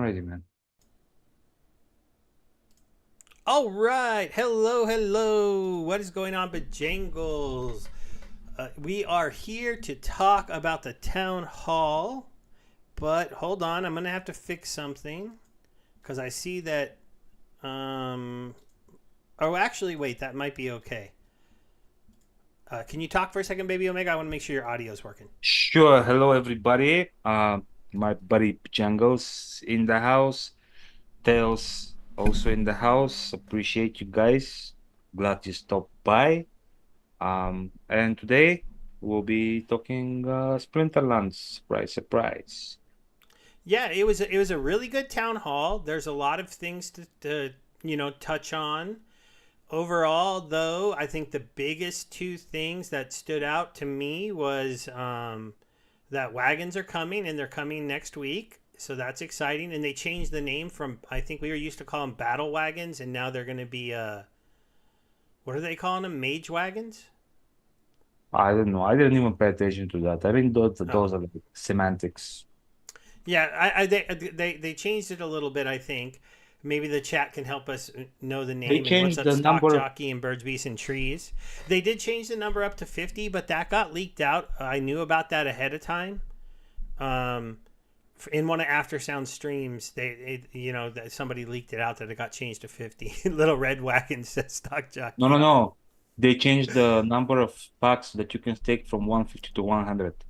ready, man. All right. Hello, hello. What is going on, Bejangles? We are here to talk about the town hall. But hold on, I'm going to have to fix something because I see that. Um, oh, actually, wait, that might be okay. Can you talk for a second, Bebeomega? I want to make sure your audio is working. Sure. Hello, everybody. My buddy Jangles in the house. Tails also in the house. Appreciate you guys. Glad you stopped by. And today we'll be talking Splinterlands. Surprise, surprise. Yeah, it was a really good town hall. There's a lot of things to touch on. Overall, though, I think the biggest two things that stood out to me was that wagons are coming and they're coming next week. So that's exciting. And they changed the name from, I think we were used to call them battle wagons, and now they're going to be, what are they calling them? Mage wagons? I don't know. I didn't even pay attention to that. I think Oh. those are like semantics. Yeah, they changed it a little bit, I think. Maybe the chat can help us know the They name. And what's changed up, the Stock number of. Jockey and Birds, Beasts, and Trees? They did change the number up to 50, but that got leaked out. I knew about that ahead of time. Um, in one of After Sound streams, that somebody leaked it out that it got changed to 50. Little red wagon says Stock No, no, Jockey. no. They changed the number of packs that you can take from 150 to 100.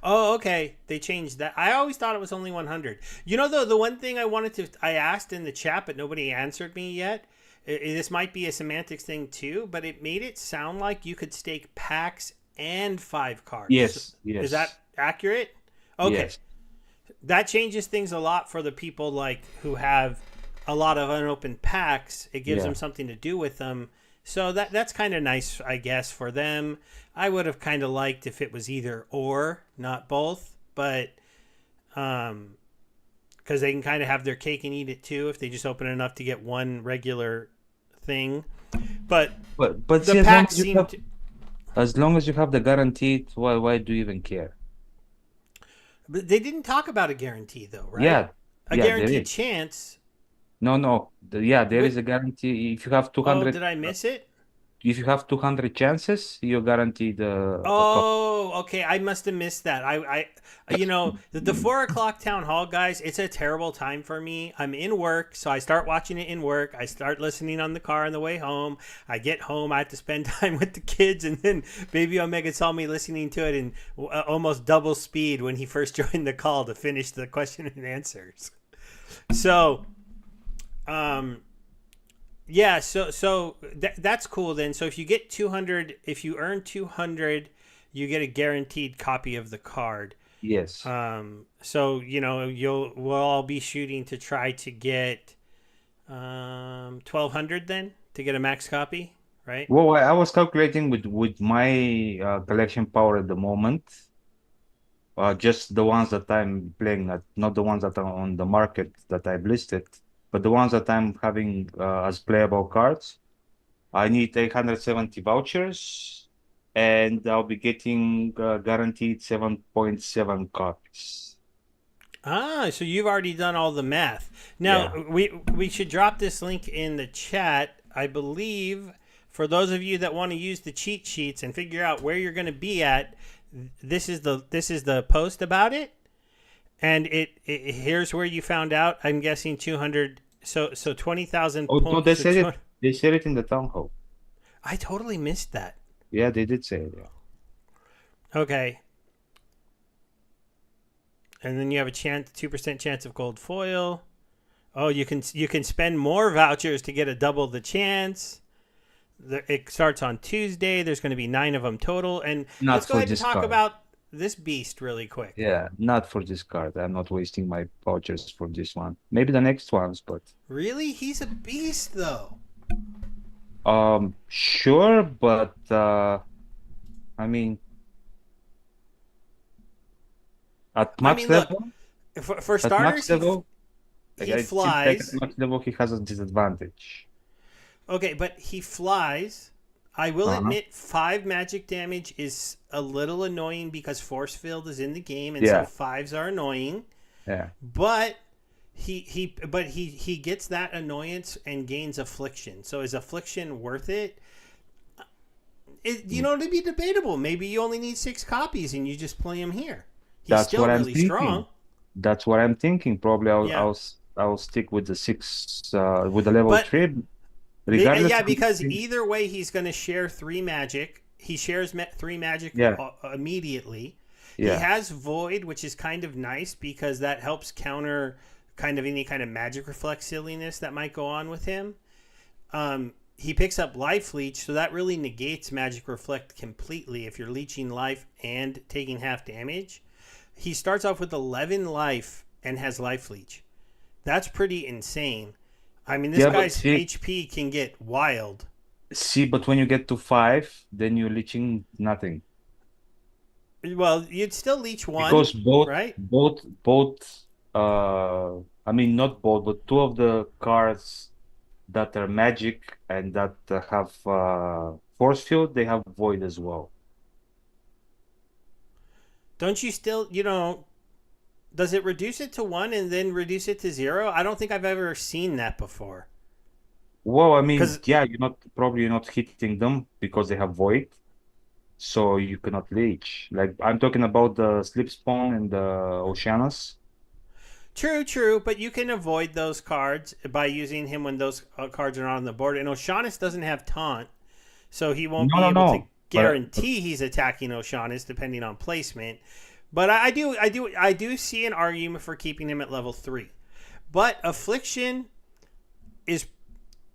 Oh, okay. They changed that. I always thought it was only 100. You know, though, the one thing I asked in the chat, but nobody answered me yet. This might be a semantics thing too, but it made it sound like you could stake packs and five cards. Yes, Is that yes, accurate? Okay. yes. That changes things a lot for the people like who have a lot of unopened packs. It gives Yeah. them something to do with them. So that's kind of nice, I guess, for them. I would have kind of liked if it was either or, not both, but because they can kind of have their cake and eat it too if they just open enough to get one regular thing. But But the see, packs seem to, as long as you have the guaranteed, why do you even care? but they didn't talk about a guarantee though, right? Yeah, A yeah, there guaranteed is. chance. No, no. Yeah, there is With a guarantee. If you have Oh, 200, did I miss it? if you have 200 chances, you're guaranteed a copy. Oh, okay. I must have missed that. The 4 o'clock town hall, guys. It's a terrible time for me. I'm in work, so I start watching it in work. I start listening on the car on the way home. I get home, I have to spend time with the kids, and then Baby Omega saw me listening to it in almost double speed when he first joined the call to finish the question and answers. So, um, yeah, that's cool then. So if you get 200, if you earn 200, you get a guaranteed copy of the card. Yes. So we'll all be shooting to try to get 1200 then to get a max copy, right? Well, I was calculating with my collection power at the moment. Just the ones that I'm playing, not the ones that are on the market that I've listed, but the ones that I'm having as playable cards. I need 870 vouchers, and I'll be getting guaranteed 7.7 copies. So you've already done all the math. Now Yeah. we should drop this link in the chat. I believe for those of you that want to use the cheat sheets and figure out where you're going to be at, this is the post about it, and it here's where you found out. I'm guessing 200. So 20,000 Oh, no, points. they So said it. 200. They said it in the town hall. I totally missed that. Yeah, they did say it. Yeah. Okay, and then you have a 2% chance of gold foil. Oh, you can spend more vouchers to get a double the chance. It starts on Tuesday. There's going to be 9 of them total. And let's Not go for ahead and this talk card. about this beast really quick. Yeah, not for this card. I'm not wasting my vouchers for this one. Maybe the next ones, but Really? He's a beast, though. sure, but I mean, at I max mean, look, level, for at max starters, level, he it seems like at flies. max level he has a disadvantage. Okay, but he flies. I will Uh-huh. admit, 5 magic damage is a little annoying because force field is in the game, and so Yeah, fives are annoying. yeah. But he gets that annoyance and gains affliction. So is affliction worth it? It'd be debatable. Maybe you only need 6 copies and you just play him here. He's That's what still I'm really strong. thinking. That's what I'm thinking. Probably Yeah, I'll stick with the six with the level but three, regardless. yeah, because either way, he's going to share 3 magic. He shares 3 magic Yeah, immediately. He yeah. has void, which is kind of nice because that helps counter kind of any kind of magic reflect silliness that might go on with him. He picks up life leech, so that really negates magic reflect completely if you're leeching life and taking half damage. He starts off with 11 life and has life leech. That's pretty insane. I mean, this Yeah, but guy's HP can get wild. but when you get to five, then you're leeching nothing. Well, you'd still leech one, Because both right? both both I mean not both, but two of the cards that are magic and that have force field, they have void as well. Don't you still, does it reduce it to 1 and then reduce it to 0? I don't think I've ever seen that before. Well, I mean, Because, yeah, you're not hitting them because they have void, so you cannot leech. Like I'm talking about the slip spawn and the Oceanus. true, but you can avoid those cards by using him when those cards are not on the board. And O'Shaughnessy doesn't have taunt, so he won't No, be no, able to no. But guarantee he's attacking O'Shaughnessy depending on placement. But I do see an argument for keeping him at level 3. But Affliction is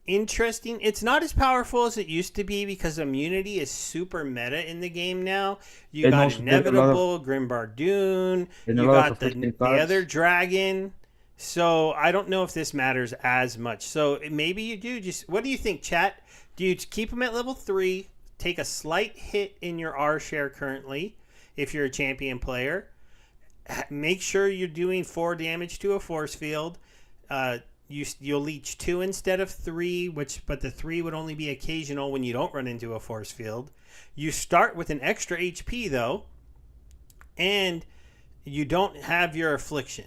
interesting. It's not as powerful as it used to be because immunity is super meta in the game now. You and got also there's a lot of Inevitable, Grimbardoon, and a you lot of got afflicting the other cards. dragon. So I don't know if this matters as much. So maybe you do just. What do you think, chat? Do you keep him at level 3? Take a slight hit in your R share currently, if you're a champion player. Make sure you're doing 4 damage to a force field. You'll leech 2 instead of 3, but the 3 would only be occasional when you don't run into a force field. You start with an extra HP though, and you don't have your affliction.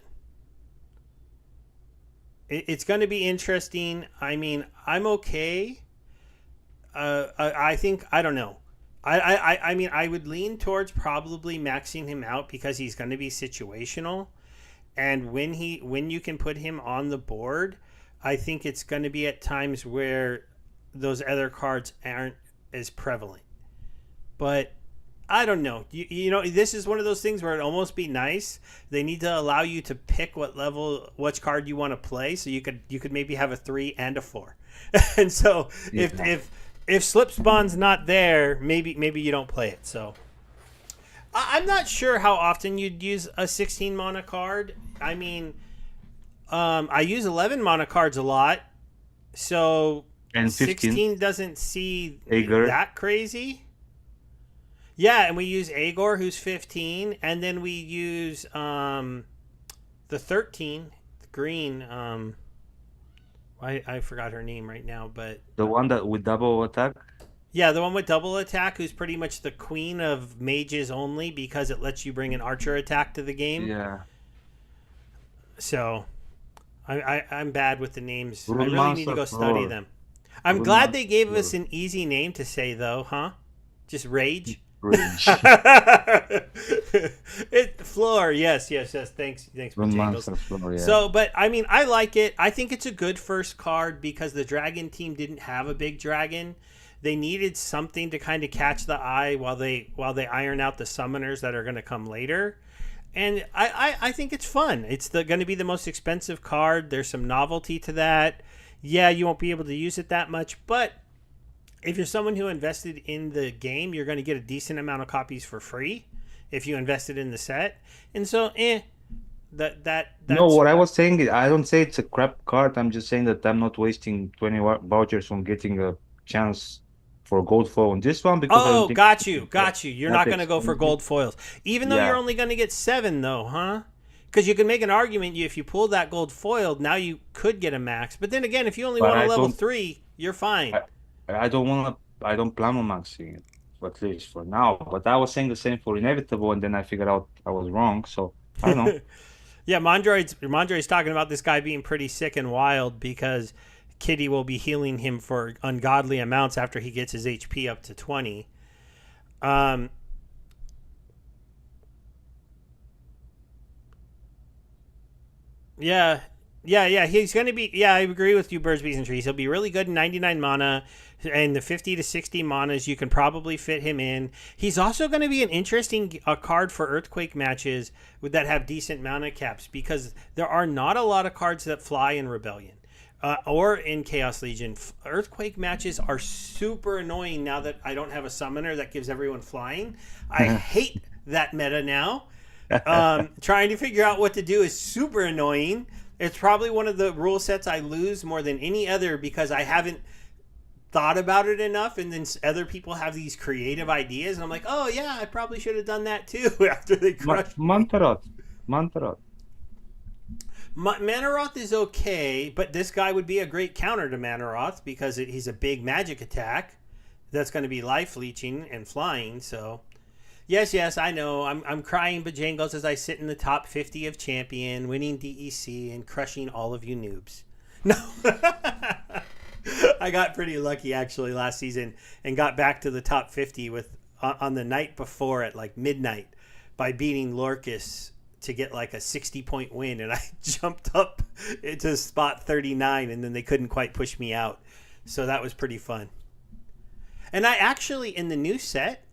It's going to be interesting. I mean, I'm okay. I think I don't know. I mean, I would lean towards probably maxing him out because he's going to be situational, and when you can put him on the board, I think it's going to be at times where those other cards aren't as prevalent. But I don't know. This is one of those things where it'd almost be nice. They need to allow you to pick which card you want to play, so you could maybe have a 3 and a 4. And so Yeah. if slip spawn's not there, maybe you don't play it. So I'm not sure how often you'd use a 16 mana card. I mean, I use 11 mana cards a lot, so And 15 16 doesn't see Ager. that crazy. Yeah, and we use Agor, who's 15, and then we use the 13, the green. I forgot her name right now, but The one that with double attack. yeah, the one with double attack, who's pretty much the queen of mages only because it lets you bring an archer attack to the game. Yeah. So I'm bad with the names. I Rune really need to Master go study Floor. them. I'm Rune glad they Master gave us Floor. an easy name to say, though, huh? Just Rage. Rage. Floor, yes. Thanks, Rune Bojangles. Master Floor, yeah. So, but I mean, I like it. I think it's a good first card because the dragon team didn't have a big dragon. They needed something to kind of catch the eye while they iron out the summoners that are going to come later. And I think it's fun. It's going to be the most expensive card. There's some novelty to that. Yeah, you won't be able to use it that much, but if you're someone who invested in the game, you're going to get a decent amount of copies for free if you invested in the set. And so, that's No, what I was saying is I don't say it's a crap card. I'm just saying that I'm not wasting 20 vouchers on getting a chance for gold foil on this one because I don't Oh, think got you. You're that not going to go for expensive. gold foils, even though you're Yeah, only going to get 7, though, huh? Because you can make an argument if you pull that gold foiled, now you could get a max. But then again, if you only but want a I level don't 3, you're fine. I, I don't want to I don't plan on maxing it, at least for now. But I was saying the same for inevitable and then I figured out I was wrong. So I don't know. Yeah, Mondroid's talking about this guy being pretty sick and wild because Kitty will be healing him for ungodly amounts after he gets his HP up to 20. Um, yeah, yeah. He's going to be. Yeah, I agree with you, Birds, Bees, and Trees. He'll be really good in 99 mana, and the 50 to 60 manas you can probably fit him in. He's also going to be an interesting card for Earthquake matches that have decent mana caps because there are not a lot of cards that fly in Rebellion. Or in Chaos Legion. Earthquake matches are super annoying now that I don't have a summoner that gives everyone flying. I hate that meta now. Trying to figure out what to do is super annoying. It's probably one of the rule sets I lose more than any other because I haven't thought about it enough, and then other people have these creative ideas, and I'm like, oh yeah, I probably should have done that too after they crushed me. Mantarot. Mantarot. Manaroth is okay, but this guy would be a great counter to Manaroth because he's a big magic attack that's going to be life leeching and flying. So, yes, I know. I'm crying bajangles as I sit in the top 50 of champion, winning DEC and crushing all of you noobs. No. I got pretty lucky actually last season and got back to the top 50 with on the night before at like midnight by beating Lorcus to get like a 60-point win, and I jumped up into spot 39, and then they couldn't quite push me out. So that was pretty fun. And I actually, in the new set,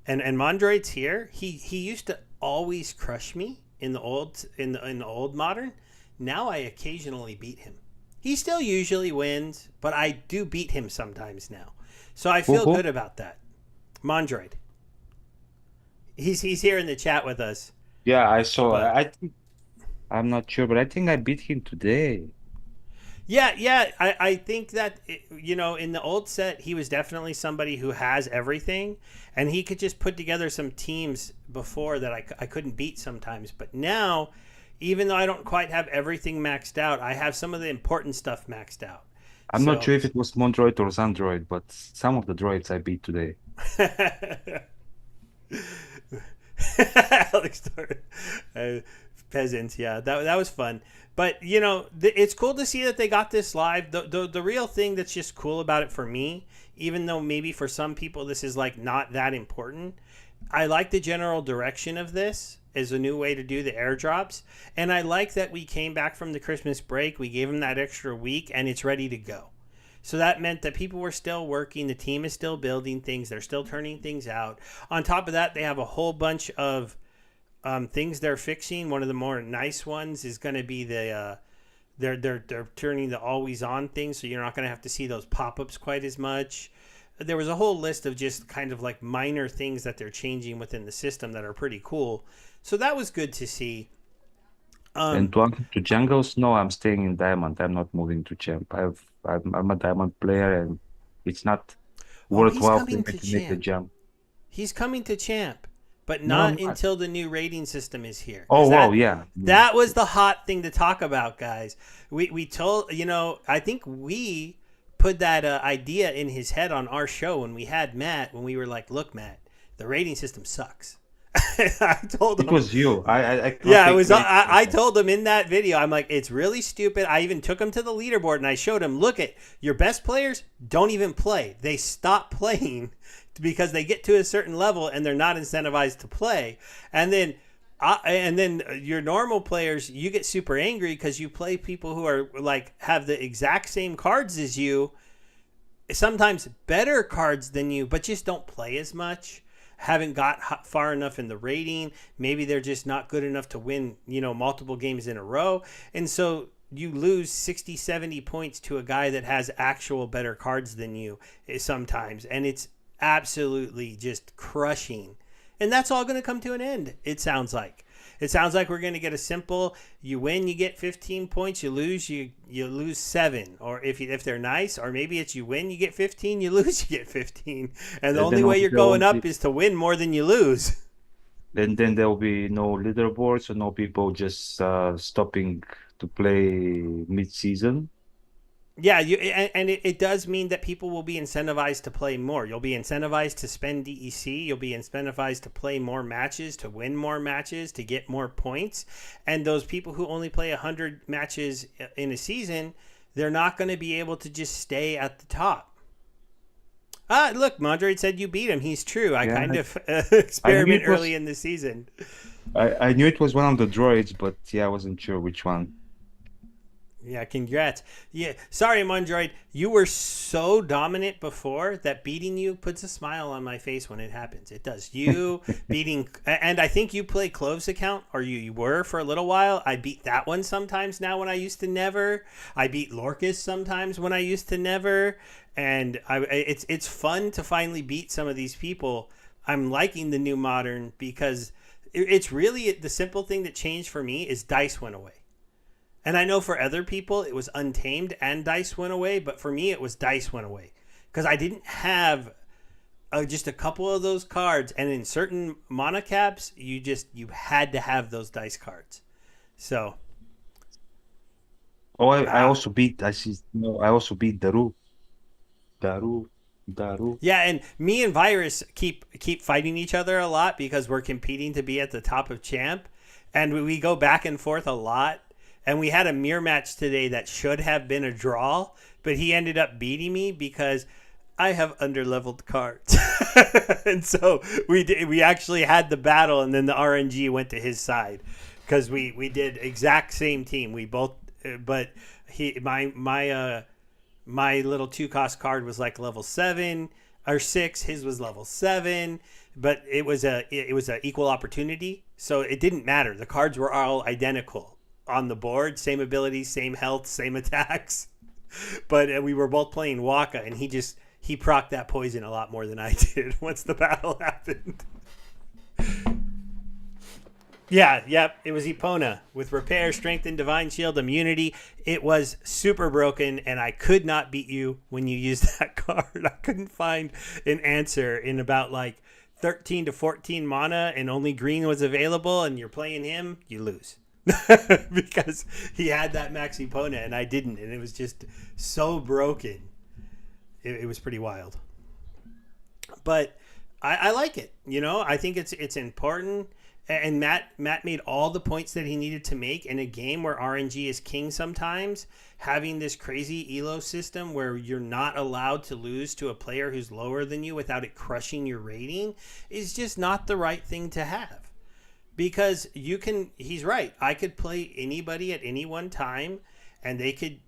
and Mondroid's here, he used to always crush me in the old modern. Now I occasionally beat him. He still usually wins, but I do beat him sometimes now. So I feel good about that. Mondroid. He's here in the chat with us. Yeah, I saw. But I think I'm not sure, but I think I beat him today. yeah. I think that, in the old set, he was definitely somebody who has everything, and he could just put together some teams before that I couldn't beat sometimes. But now, even though I don't quite have everything maxed out, I have some of the important stuff maxed out. I'm not So, sure if it was Mondroid or Zandroid, but some of the droids I beat today. Alex peasants, yeah, that was fun. But it's cool to see that they got this live. The real thing that's just cool about it for me, even though maybe for some people this is like not that important, I like the general direction of this as a new way to do the airdrops, and I like that we came back from the Christmas break. We gave them that extra week, and it's ready to go. So that meant that people were still working. The team is still building things. They're still turning things out. On top of that, they have a whole bunch of things they're fixing. One of the more nice ones is going to be the they're turning the always on thing, so you're not going to have to see those pop-ups quite as much. There was a whole list of just kind of like minor things that they're changing within the system that are pretty cool. So that was good to see. And Um, to jungles, no, I'm staying in diamond. I'm not moving to champ. I'm a diamond player, and it's not oh, he's worthwhile for coming me to to make the champ. jump. He's coming to champ, but No, I'm not not. until the new rating system is here. Oh, Because wow, yeah. that was the hot thing to talk about, guys. We told I think we put that idea in his head on our show when we had Matt, when we were like, look, Matt, the rating system sucks. I told It him. was you. I cannot Yeah, it take was. credit for I that. told him in that video, I'm like, it's really stupid. I even took him to the leaderboard and I showed him, look at your best players don't even play. They stop playing because they get to a certain level and they're not incentivized to play. And then your normal players, you get super angry because you play people who are like have the exact same cards as you, sometimes better cards than you, but just don't play as much, haven't got far enough in the rating. Maybe they're just not good enough to win, multiple games in a row. And so you lose 60, 70 points to a guy that has actual better cards than you sometimes. And it's absolutely just crushing. And that's all going to come to an end, it sounds like. It sounds like we're going to get a simple: you win, you get 15 points; you lose, you lose 7. Or if they're nice, or maybe it's you win, you get 15; you lose, you get 15. And the And only way you're there going won't up be, is to win more than you lose. then there will be no leaderboard, so no people just stopping to play mid-season. Yeah, and it does mean that people will be incentivized to play more. You'll be incentivized to spend DEC. You'll be incentivized to play more matches, to win more matches, to get more points. And those people who only play 100 matches in a season, they're not going to be able to just stay at the top. Ah, look, Mondroid said you beat him. He's true. I Yeah, kind of I knew experiment it early was. in the season. I knew it was one of the droids, but yeah, I wasn't sure which one. Yeah, congrats. Yeah, sorry, Mondroid. You were so dominant before that beating you puts a smile on my face when it happens. It does. You beating, and I think you play Clove's account, or you were for a little while. I beat that one sometimes now when I used to never. I beat Lorcas sometimes when I used to never. And it's fun to finally beat some of these people. I'm liking the new modern because it's really the simple thing that changed for me is dice went away. And I know for other people it was Untamed and Dice went away, but for me it was Dice went away because I didn't have just a couple of those cards, and in certain mana caps you had to have those dice cards. So Oh, I ah, also beat. I see. No, I also beat Daru. Daru. Daru. yeah, and me and Virus keep fighting each other a lot because we're competing to be at the top of champ, and we go back and forth a lot. And we had a mirror match today that should have been a draw, but he ended up beating me because I have underleveled cards, and so we actually had the battle, and then the RNG went to his side because we did exact same team. We both, but he my little 2 cost card was like level 7 or 6. His was level 7, but it was a equal opportunity, so it didn't matter. The cards were all identical on the board, same abilities, same health, same attacks. But we were both playing Waka, and he procced that poison a lot more than I did once the battle happened. Yeah, yep. It was Epona with repair, strength, and divine shield immunity. It was super broken, and I could not beat you when you used that card. I couldn't find an answer in about like 13 to 14 mana, and only green was available, and you're playing him, you lose. Because he had that max Epona, and I didn't, and it was just so broken. It was pretty wild. But I like it. I think it's important. And Matt made all the points that he needed to make in a game where RNG is king sometimes. Having this crazy elo system where you're not allowed to lose to a player who's lower than you without it crushing your rating is just not the right thing to have. Because he's right. I could play anybody at any one time, and they could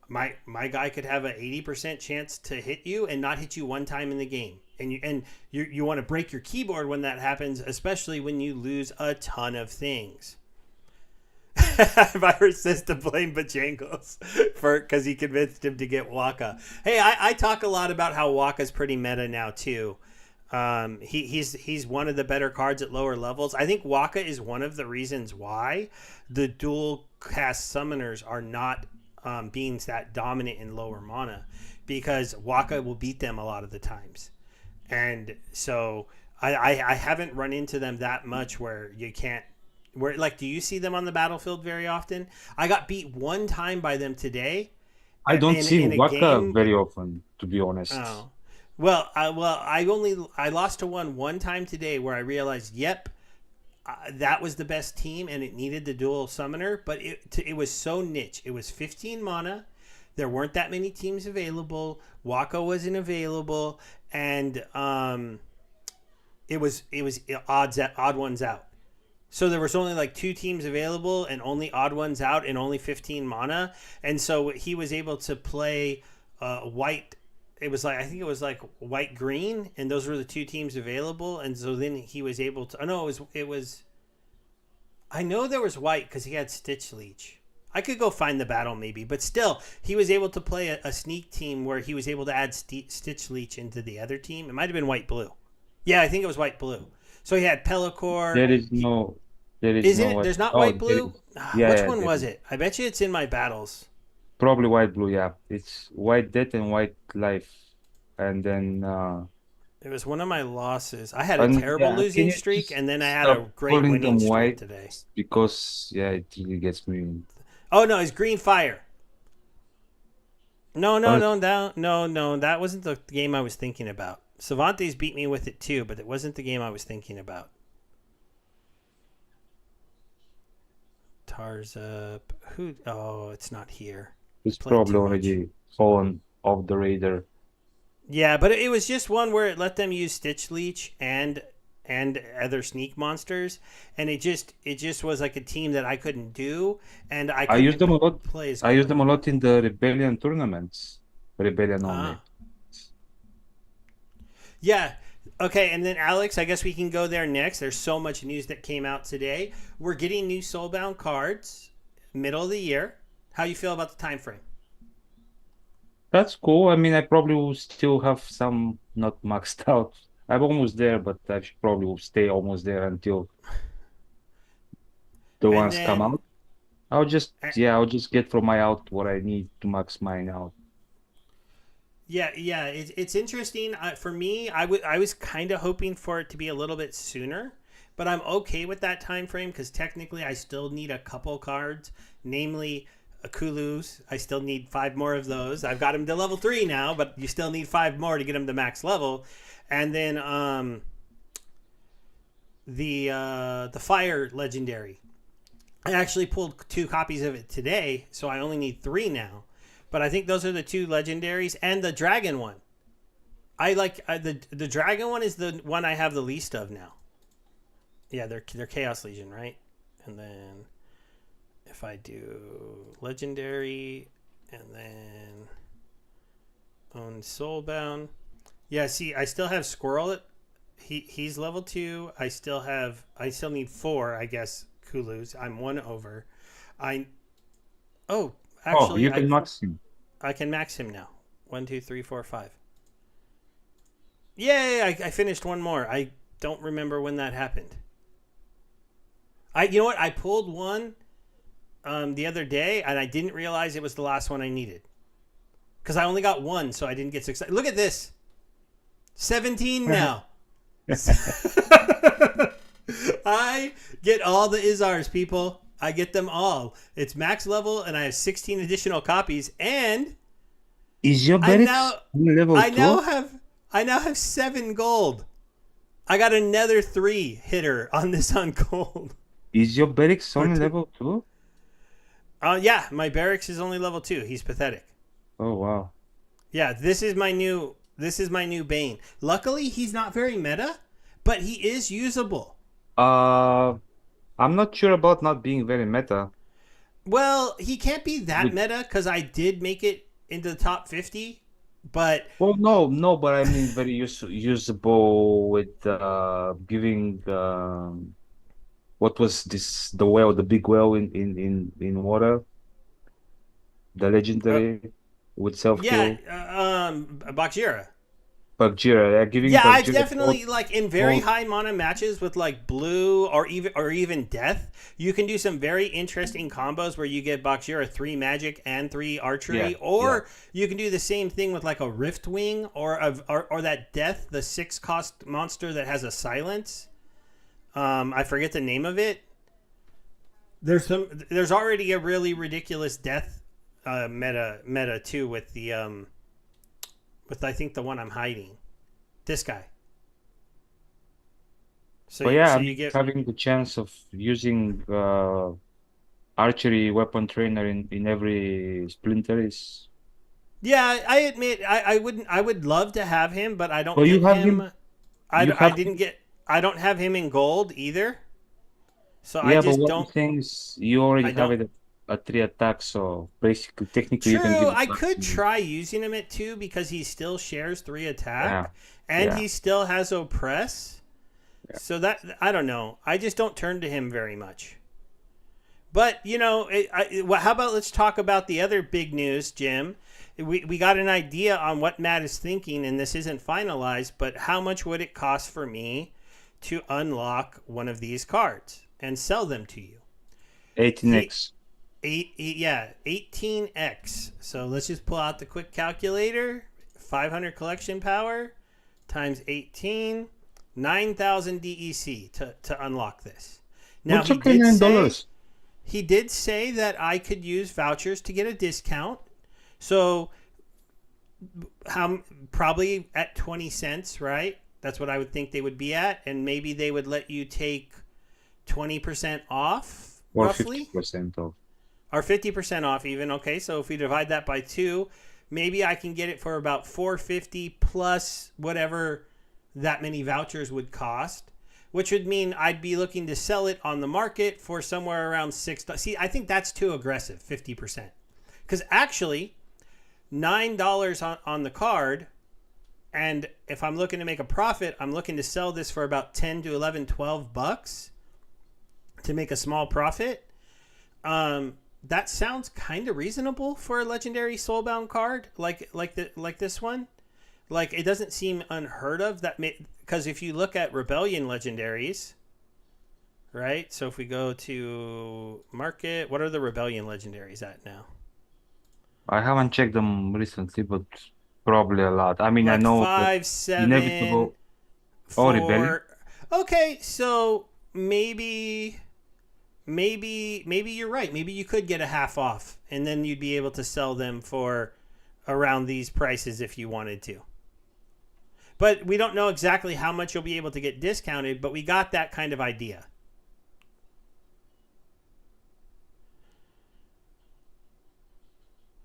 my guy could have an 80% chance to hit you and not hit you one time in the game. And you want to break your keyboard when that happens, especially when you lose a ton of things. Virus says to blame Bojangles because he convinced him to get Waka. Hey, I talk a lot about how Waka's pretty meta now too. He's one of the better cards at lower levels. I think Waka is one of the reasons why the dual cast summoners are not being that dominant in lower mana, because Waka will beat them a lot of the times. And so I haven't run into them that much where you can't. Where, like, do you see them on the battlefield very often? I got beat one time by them today I don't see in a Waka game. very often, to be honest. Oh, I lost to one time today where I realized, yep, that was the best team and it needed the dual summoner, but it was so niche. It was 15 mana. There weren't that many teams available. Waka wasn't available, and it was odd ones out. So there was only like 2 teams available and only odd ones out and only 15 mana. And so he was able to play white. It was like, I think it was like white green, and those were the 2 teams available. And so then he was able to. Oh no, it was. I know there was white because he had Stitch Leech. I could go find the battle maybe, but still, he was able to play a sneak team where he was able to add Stitch Leech into the other team. It might have been white blue. Yeah, I think it was white blue. So he had Pellicor. There is no, there is Isn't no it? what? There's not Oh, white there blue. is. Yeah, Which yeah, one there was is. it? I bet you it's in my battles. Probably white blue. Yeah, it's white death and white life, and then It was one of my losses. I had a and terrible yeah, can losing you streak, just and then I had a stop great calling winning them streak white? today. Because yeah, it really gets me. Oh no, it's green fire. No, Or no, no, no. That wasn't the game I was thinking about. Cervantes beat me with it too, but it wasn't the game I was thinking about. Tarzup. Who? Oh, it's not here. I it's played probably too much. already fallen off the radar. Yeah, but it was just one where it let them use Stitch Leech and other sneak monsters, and it just was like a team that I couldn't do, and I I use couldn't them a lot. play as I use them a quickly. lot in the Rebellion tournaments. Rebellion only. Ah, yeah. Okay, and then Alex, I guess we can go there next. There's so much news that came out today. We're getting new Soulbound cards, middle of the year. How you feel about the time frame? That's cool. I mean, I probably will still have some not maxed out. I'm almost there, but I should probably will stay almost there until the And ones come then, out. I'll just, uh, yeah, I'll just get from my out what I need to max mine out. yeah, it's interesting. For me, I was kind of hoping for it to be a little bit sooner, but I'm okay with that time frame because technically I still need a couple cards, namely Kulus. I still need five more of those. I've got him to level 3 now, but you still need five more to get him to max level. And then the fire legendary. I actually pulled 2 copies of it today, so I only need 3 now. But I think those are the 2 legendaries and the dragon one. I like the dragon one is the one I have the least of now. Yeah, they're Chaos Legion, right? And then if I do legendary and then own Soulbound. Yeah, see, I still have Squirrel. He's level 2. I still need 4, I guess, Kulus. I'm 1 over. I oh, Oh, actually you can max him. I can max him now. 1, 2, 3, 4, 5. Yay! I finished one more. I don't remember when that happened. You know what? I pulled one the other day, and I didn't realize it was the last one I needed because I only got one, so I didn't get so excited. Look at this, 17 now. I get all the Izars, people. I get them all. It's max level, and I have 16 additional copies, and Is your I Berix now level I now 2? have I now have 7 gold. I got another 3 hitter on this on gold. Is your Berix For only two. level 2? Yeah, my barracks is only level 2. He's pathetic. Oh, wow. Yeah, this is my new Bane. Luckily, he's not very meta, but he is usable. Uh, I'm not sure about not being very meta. Well, he can't be that With, meta because I did make it into the top 50, but well, no, but I mean very usable with giving what was this the whale, the big whale in water, the uh, legendary with self yeah, kill. Bakjira. Bagheera, yeah, giving Yeah, I've Bagheera definitely like in very gold, high mana matches with like blue or even death. You can do some very interesting combos where you get Bakshira 3 magic and 3 yeah, archery, yeah. or you can do the same thing with like a Rift Wing or that death, the 6 cost monster that has a silence. I forget the name of it. There's already a really ridiculous death meta too with I think the one I'm hiding. This guy. So But yeah, I so mean you get having the chance of using archery weapon trainer in every splinter is. Yeah, I admit I would love to have him, but I don't So you get have him. him. You I have didn't get I don't have him in gold either. So I Yeah, but just what I'm don't saying is you already I have don't it at 3 attacks, so basically, technically, you can True, give it I back could to me. try using him at 2 because he still shares 3 Yeah, attack and yeah, he still has oppress. yeah. So that I don't know. I just don't turn to him very much. But well, how about let's talk about the other big news, Jim? We got an idea on what Matt is thinking, and this isn't finalized. But how much would it cost for me to unlock one of these cards and sell them to you? He 18x. yeah, 18x. So let's just pull out the quick calculator. 500 collection power times 18, 9,000 DEC to unlock this. Now What's okay, $9? he did say that I could use vouchers to get a discount. So how probably at 20 cents, right? That's what I would think they would be at, and maybe they would let you take 20% off or roughly, 50% off. or 50% off even. Okay, so if we divide that by 2, maybe I can get it for about 450 plus whatever that many vouchers would cost, which would mean I'd be looking to sell it on the market for somewhere around $6. See, I think that's too aggressive, 50%. Cuz actually $9 on the card, and if I'm looking to make a profit, I'm looking to sell this for about 10 to 11, 12 bucks to make a small profit. That sounds kind of reasonable for a legendary soulbound card like this one. Like, it doesn't seem unheard of that, because if you look at Rebellion legendaries, right? So if we go to market, what are the Rebellion legendaries at now? I haven't checked them recently, but probably a lot. I mean, I Like know that 5, 7, inevitable. Oh, rebellion. 4. Okay, so maybe you're right. Maybe you could get a half off, and then you'd be able to sell them for around these prices if you wanted to. But we don't know exactly how much you'll be able to get discounted, but we got that kind of idea.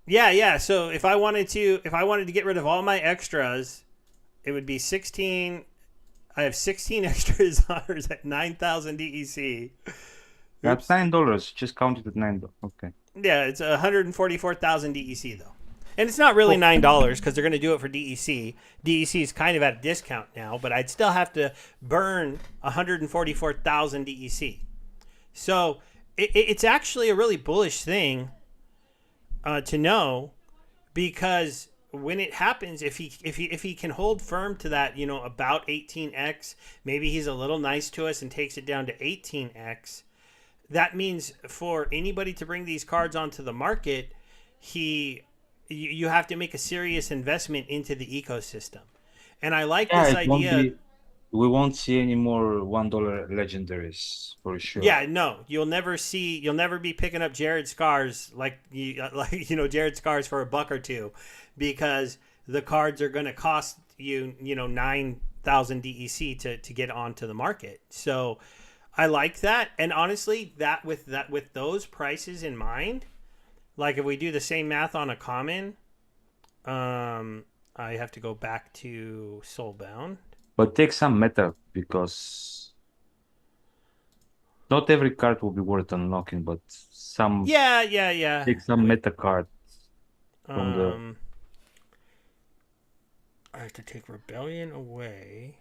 Yeah. So if I wanted to get rid of all my extras, it would be 16. I have 16 extras at 9,000 DEC. That's Oops. $9. Just count it at $9. Okay. Yeah, it's 144,000 DEC though. And it's not really Oh, $9 because they're going to do it for DEC. DEC is kind of at a discount now, but I'd still have to burn 144,000 DEC. So it's actually a really bullish thing to know, because when it happens, if he can hold firm to that, about 18x, maybe he's a little nice to us and takes it down to 18x. That means for anybody to bring these cards onto the market, you have to make a serious investment into the ecosystem. And I like yeah, this it won't idea. be. We won't see any more $1 legendaries for sure. Yeah, no, you'll never be picking up Jared Scars Jared Scars for $1 or $2, because the cards are going to cost you 9,000 DEC to get onto the market. So I like that, and honestly, with those prices in mind, like if we do the same math on a common, I have to go back to Soulbound. But take some meta, because not every card will be worth unlocking, but some Yeah. take some Wait, meta cards from the. um, I have to take Rebellion away,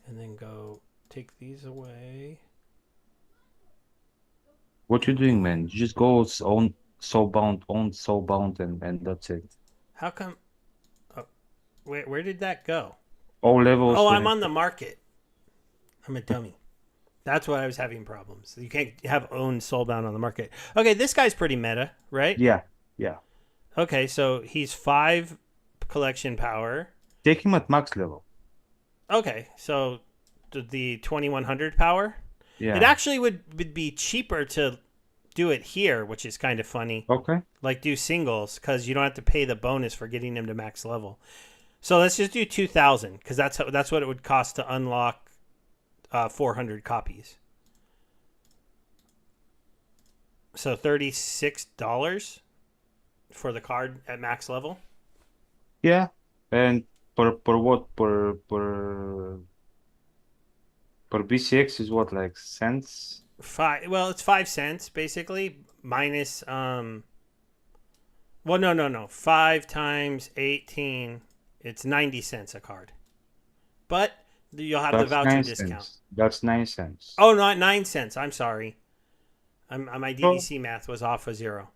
and then go take these away. What you doing, man? You just go on soulbound, and that's it. How come? Oh, where did that go? All levels Oh, when I'm it. on the market. I'm a dummy. That's why I was having problems. You can't have own Soulbound on the market. Okay, this guy's pretty meta, right? Yeah, yeah. Okay, so he's 5 collection power. Take him at max level. Okay, so the 2100 power. It Yeah. actually would be cheaper to do it here, which is kind of funny. Okay. Like do singles, because you don't have to pay the bonus for getting him to max level. So let's just do 2,000, because that's what it would cost to unlock 400 copies. So $36 for the card at max level. Yeah. And per what per BCX is what, like cents? Well, it's 5 cents basically, minus well, no. 5 times 18, it's 90 cents a card. But you'll have the That's voucher 9 discount. cents. That's 9 cents. Oh, not 9 cents. I'm sorry. My So DEC math was off a 0.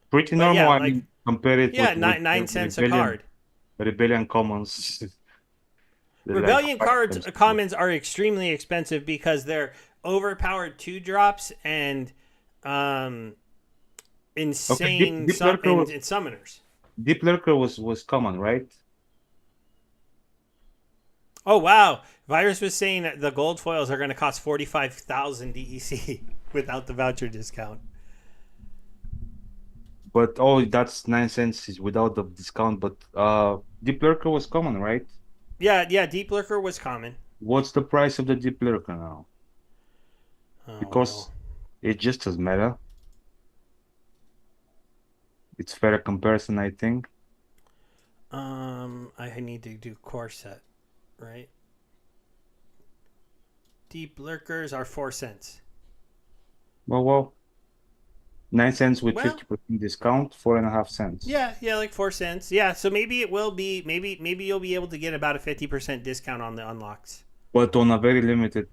pretty But normal. yeah, I like, mean, compare it yeah, with nine cents a card. Rebellion commons. They're like Rebellion 5 cards cents. commons are extremely expensive because they're overpowered 2-drops and Okay, insane summoners. Deep Lurker was common, right? Oh wow! Virus was saying that the gold foils are going to cost 45,000 DEC without the voucher discount. But oh, that's 9 cents is without the discount. But Deep Lurker was common, right? Yeah, yeah. Deep Lurker was common. What's the price of the Deep Lurker now? Oh no. Because it just as meta. It's fair comparison, I think. I need to do core set, right? Deep Lurkers are 4 cents. Well, 9 cents with Well, 50% discount, 4.5 cents. yeah, yeah, like 4 cents. Yeah, so maybe it will be maybe you'll be able to get about a 50% discount on the unlocks. But on a very limited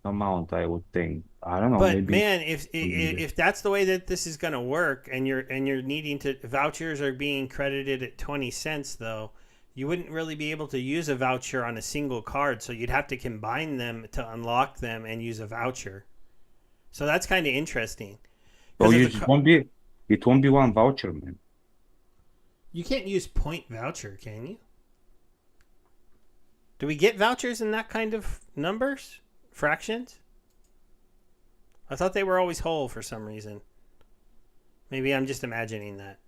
amount, I would think. I don't know, But maybe. man, if that's the way that this is going to work, and you're needing to vouchers are being credited at 20 cents though, you wouldn't really be able to use a voucher on a single card, so you'd have to combine them to unlock them and use a voucher. So that's kind of interesting So because if you the just it won't be one voucher, man. you can't use point voucher, can you? Do we get vouchers in that kind of numbers fractions? I thought they were always whole for some reason. Maybe I'm just imagining that.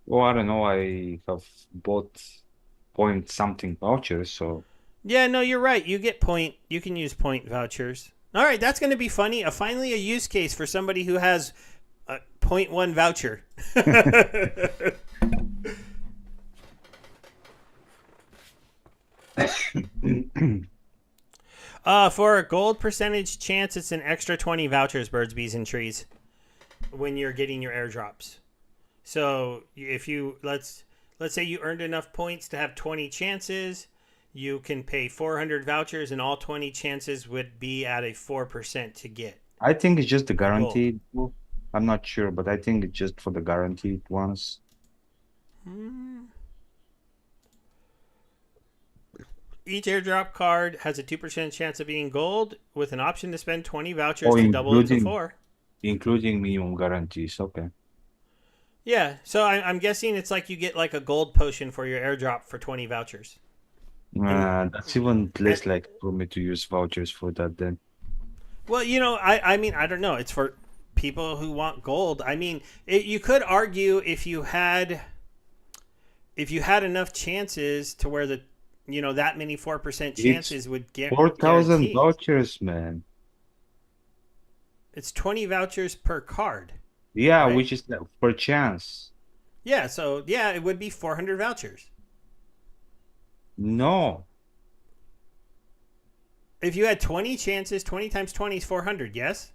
Oh, I don't know. I have bought point something vouchers, so Yeah, no, you're right. You get point. You can use point vouchers. All right, that's going to be funny. Finally, a use case for somebody who has a point one voucher. For a gold percentage chance, it's an extra 20 vouchers, birds, bees, and trees when you're getting your airdrops. So if you let's say you earned enough points to have 20 chances, you can pay 400 vouchers, and all 20 chances would be at a 4% to get I think it's just the gold. guaranteed. I'm not sure, but I think it's just for the guaranteed ones. Hmm. Each airdrop card has a 2% chance of being gold, with an option to spend 20 vouchers Oh, to double it to including 4. including minimum guarantees. Okay. Yeah, so I'm guessing it's like you get like a gold potion for your airdrop for 20 vouchers. And, That's even and less like for me to use vouchers for that then. well, I mean, I don't know. It's for people who want gold. I mean, you could argue if you had enough chances to where the that many 4% It's chances would 4,000 guarantee. vouchers, man. It's 20 vouchers per card, Yeah, right? which is like per chance. Yeah, so yeah, it would be 400 vouchers. No. If you had 20 chances, 20 times 20 is 400, yes?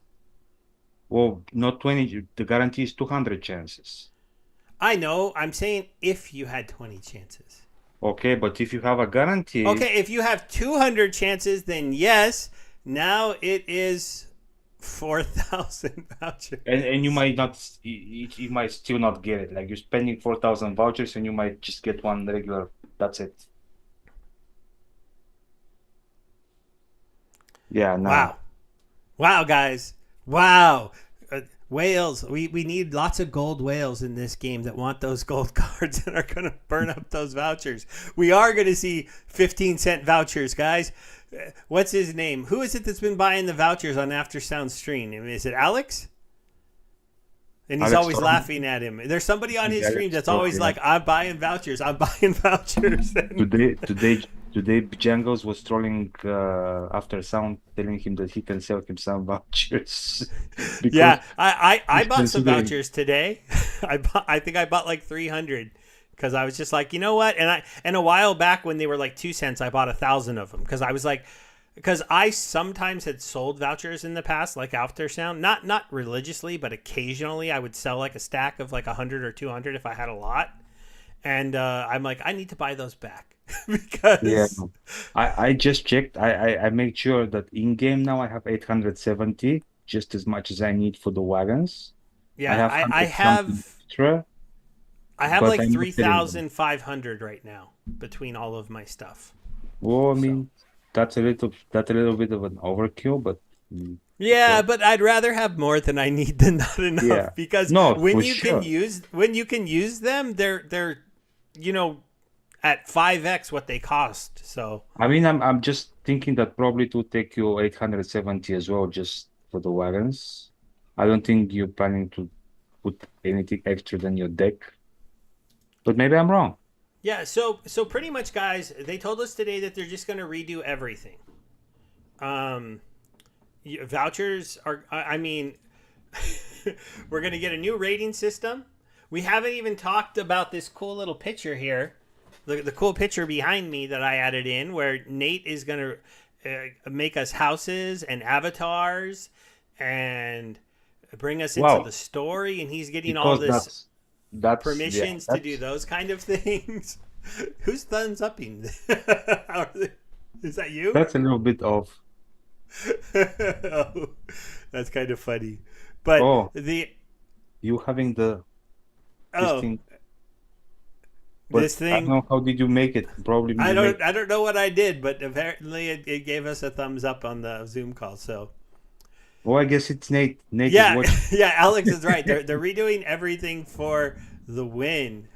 Well, not 20. The guarantee is 200 chances. I know. I'm saying if you had 20 chances. Okay, but if you have a guarantee, Okay, if you have 200 chances, then yes, now it is 4,000 vouchers. and you might not, you might still not get it. Like you're spending 4,000 vouchers and you might just get one regular. That's it. Yeah, no. Wow. Wow, guys. Wow. Whales. We need lots of gold whales in this game that want those gold cards and are going to burn up those vouchers. We are going to see 15-cent vouchers, guys. What's his name? Who is it that's been buying the vouchers on After Sound stream? Is it Alex? And he's Alex always Storm, laughing at him. There's somebody on his stream Alex that's Storm, always yeah. like, I'm buying vouchers. I'm buying vouchers. Today, Bjangles was trolling after sound, telling him that he can sell him some vouchers because Yeah, I he's bought some considering. vouchers today. I think I bought like 300 because I was just like, you know what? And a while back when they were like 2 cents, I bought 1,000 of them because I was like, because I sometimes had sold vouchers in the past, like After Sound, not religiously, but occasionally I would sell like a stack of like 100 or 200 if I had a lot, and I'm like, I need to buy those back Yeah, because I just checked. I made sure that in game now I have 870, just as much as I need for the wagons. I yeah, have I 100 something have extra, I have but like I'm not selling them. 3,500 right now between all of my stuff. Well, I So mean, that's a little bit of an overkill, but yeah, okay. but I'd rather have more than I need than not enough Yeah. because No, for sure. when you can use them, they're you know at 5x what they cost. So I mean, I'm just thinking that probably to take you 870 as well, just for the wagons. I don't think you're planning to. put anything extra than your deck. But maybe I'm wrong. Yeah, so pretty much, guys, they told us today that they're just going to redo everything. Um, vouchers are. I mean, we're going to get a new rating system. We haven't even talked about this cool little picture here, the cool picture behind me that I added in, where Nate is going to make us houses and avatars and bring us into Wow, the story, and he's getting all because this that's yeah, permissions to do that's those kind of things. Who's thumbs upping? Is that you? that's a little bit of Oh, that's kind of funny. But oh, the you having this oh thing, but this I don't thing know how did you make it. Probably you make I don't know what I did, but apparently it gave us a thumbs up on the Zoom call. So well, I guess it's Nate. Nate is yeah, watching. yeah, Alex is right. They're redoing everything for the win.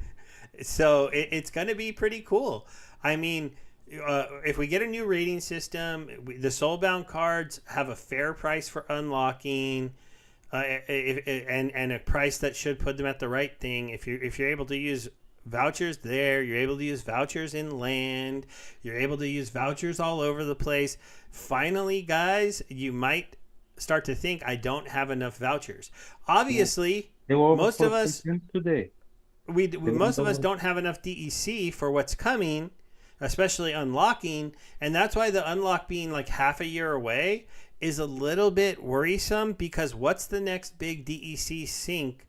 So it's going to be pretty cool. I mean, if we get a new rating system, the soulbound cards have a fair price for unlocking, and a price that should put them at the right thing. If you're able to use vouchers there, you're able to use vouchers in land, you're able to use vouchers all over the place. Finally, guys, you might start to think I don't have enough vouchers. Obviously, They were over most for of us today. They most went of us over. don't have enough DEC for what's coming, especially unlocking, and that's why the unlock being like half a year away is a little bit worrisome, because what's the next big DEC sync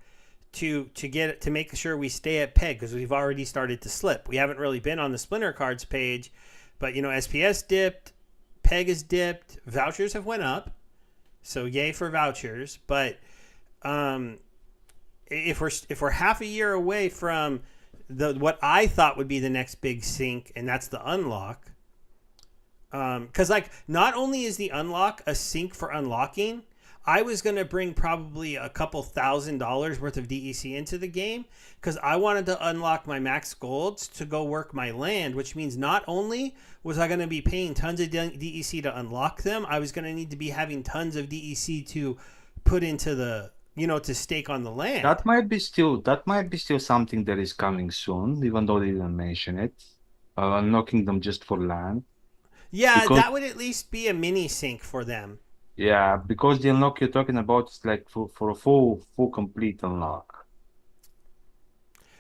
to get it, to make sure we stay at peg, because we've already started to slip. We haven't really been on the Splinter cards page, but SPS dipped, peg is dipped, vouchers have went up, so yay for vouchers. But if we're half a year away from what I thought would be the next big sync, and that's the unlock, because like not only is the unlock a sync for unlocking, I was going to bring probably a couple $1,000s worth of DEC into the game, because I wanted to unlock my max golds to go work my land, which means not only was I going to be paying tons of DEC to unlock them, I was going to need to be having tons of DEC to put into the, to stake on the land. That might be still something that is coming soon, even though they didn't mention it. Unlocking them just for land. Yeah, Because that would at least be a mini sync for them. yeah, because the unlock you're talking about is like for a full complete unlock.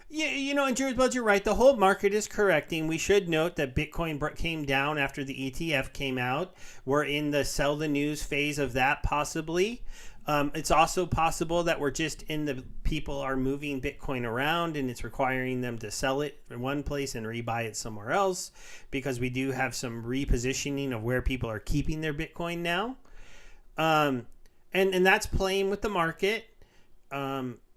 Yeah, and Jared Bud, you're right. The whole market is correcting. We should note that Bitcoin came down after the ETF came out. We're in the sell the news phase of that, possibly. It's also possible that we're just in the people are moving Bitcoin around, and it's requiring them to sell it in one place and rebuy it somewhere else, because we do have some repositioning of where people are keeping their Bitcoin now. And that's playing with the market.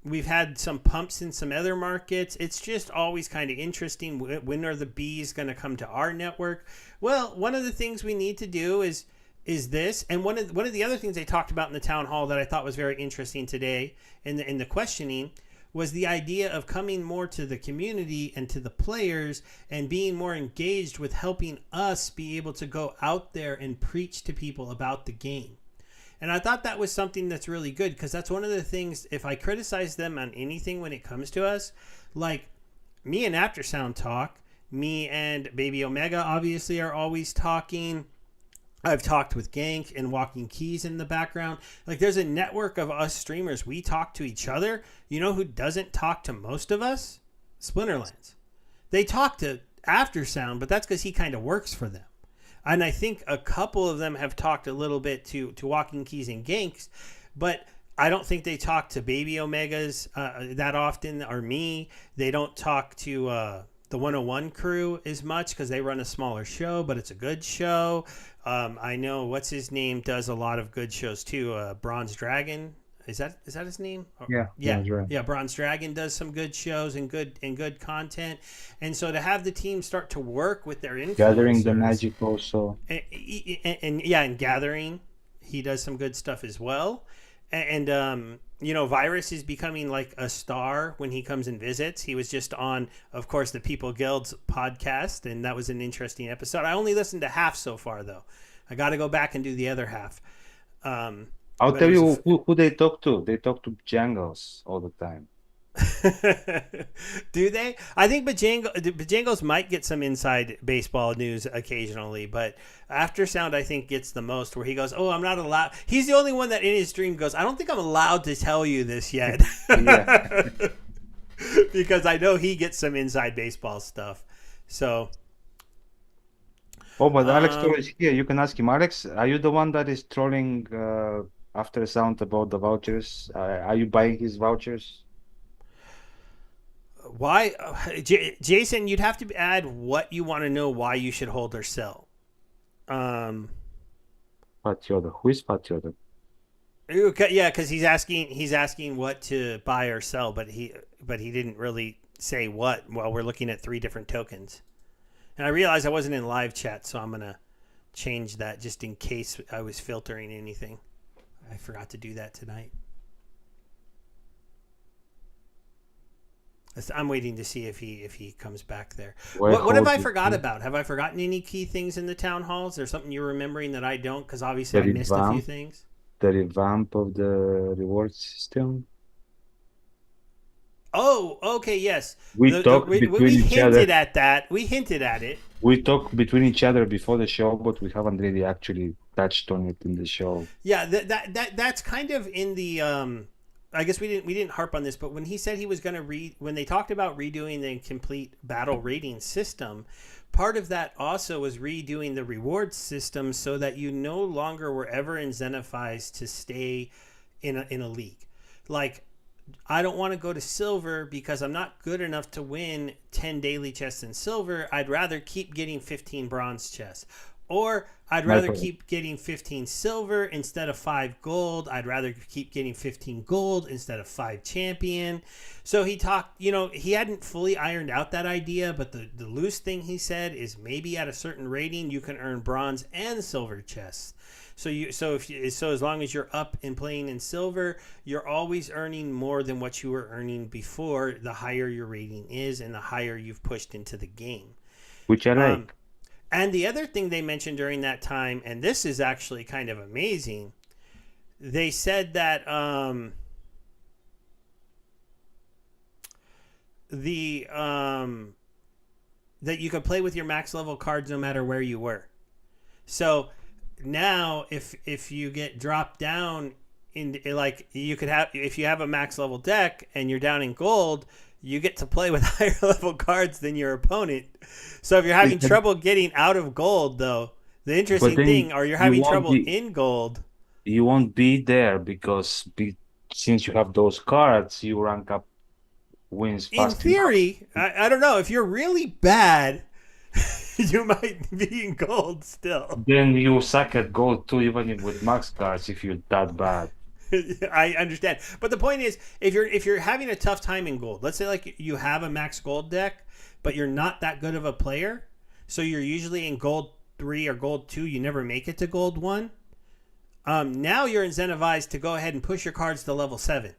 We've had some pumps in some other markets. It's just always kind of interesting. When are the bees going to come to our network? Well, one of the things we need to do is this, and one of the other things they talked about in the town hall that I thought was very interesting today in the questioning was the idea of coming more to the community and to the players and being more engaged with helping us be able to go out there and preach to people about the game. And I thought that was something that's really good, because that's one of the things, if I criticize them on anything when it comes to us, like me and Aftersound talk, me and Bebeomega obviously are always talking. I've talked with Gank and Walking Keys in the background. Like, there's a network of us streamers. We talk to each other. You know who doesn't talk to most of us? Splinterlands. They talk to Aftersound, but that's because he kind of works for them. And I think a couple of them have talked a little bit to Walking Keys and Ganks, but I don't think they talk to Bebeomegas that often, or me. They don't talk to the 101 crew as much, because they run a smaller show, but it's a good show. I know what's his name does a lot of good shows too. Bronze Dragon, is that his name? Yeah, that's right. Yeah. Bronze Dragon does some good shows and good content, and so to have the team start to work with their influencers, Gathering the magic also. and Gathering, he does some good stuff as well. And Virus is becoming like a star when he comes and visits. He was just on, of course, the People Guild's podcast, and that was an interesting episode. I only listened to half so far, though. I got to go back and do the other half. I'll but it tell was you who they talk to. They talk to Jangles all the time. Do they? I think Bojangles might get some inside baseball news occasionally, but After Sound I think gets the most, where he goes, "Oh, I'm not allowed." He's the only one that in his stream goes, "I don't think I'm allowed to tell you this yet," Yeah. because I know he gets some inside baseball stuff. So, Oh, but Alex Toro um, is here. You can ask him. Alex, are you the one that is trolling After Sound about the vouchers? Are you buying his vouchers? why, Jason? You'd have to add what you want to know why you should hold or sell. Um, Patioda. Who is Patioda? Okay, yeah, because he's asking what to buy or sell, but he didn't really say what. Well, we're looking at three different tokens, and I realized I wasn't in live chat, so I'm gonna change that just in case I was filtering anything. I forgot to do that tonight. I'm waiting to see if he comes back there. Why What have hold I it? forgot about? Have I forgotten any key things in the town halls? Or something you're remembering that I don't? Because obviously The I missed a few revamp, things. the revamp of the reward system. Oh, okay, yes. We The talk we between each other. hinted at that. We hinted at it. We talk between each other before the show, but we haven't really actually touched on it in the show. Yeah, that's kind of in the. I guess we didn't harp on this, but when he said he was going to when they talked about redoing the complete battle rating system, part of that also was redoing the reward system so that you no longer were ever incentivized to stay in a league. Like, I don't want to go to silver because I'm not good enough to win 10 daily chests in silver. I'd rather keep getting 15 bronze chests. Or I'd My rather point. keep getting 15 silver instead of 5 gold. I'd rather keep getting 15 gold instead of 5 champion. So he talked, he hadn't fully ironed out that idea, but the loose thing he said is maybe at a certain rating you can earn bronze and silver chests. So as long as you're up and playing in silver, you're always earning more than what you were earning before. The higher your rating is, and the higher you've pushed into the game. Which I Um, like. and the other thing they mentioned during that time, and this is actually kind of amazing, they said that the that you could play with your max level cards no matter where you were. So now if you get dropped down in, like, you could have, if you have a max level deck and you're down in gold, you get to play with higher level cards than your opponent. So if you're having trouble getting out of gold, though, the But interesting then thing, or you're you having won't trouble be in gold, you won't be there because since you have those cards, you rank up wins in fast enough. theory, I don't know, if you're really bad, you might be in gold still. Then you suck at gold too, even if with max cards if you're that bad. I understand, but the point is, if you're having a tough time in gold, let's say like you have a max gold deck, but you're not that good of a player, so you're usually in gold 3 or gold 2. You never make it to gold 1. Now you're incentivized to go ahead and push your cards to level 7,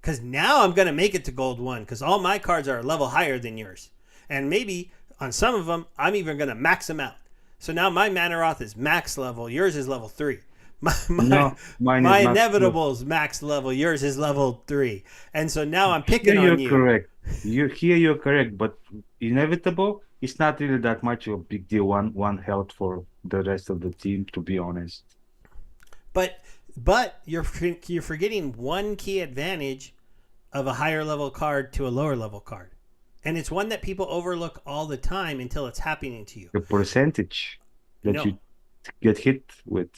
because now I'm gonna make it to gold 1 because all my cards are a level higher than yours, and maybe on some of them I'm even gonna max them out. So now my Manaroth is max level, yours is level 3. My my, No, mine is my not. Inevitable's max level, yours is level 3, and so now I'm Here picking you're on you. correct. You're correct, but inevitable, it's not really that much of a big deal. One health for the rest of the team, to be honest. But you're forgetting one key advantage of a higher level card to a lower level card, and it's one that people overlook all the time until it's happening to you. The percentage that No, you get hit with.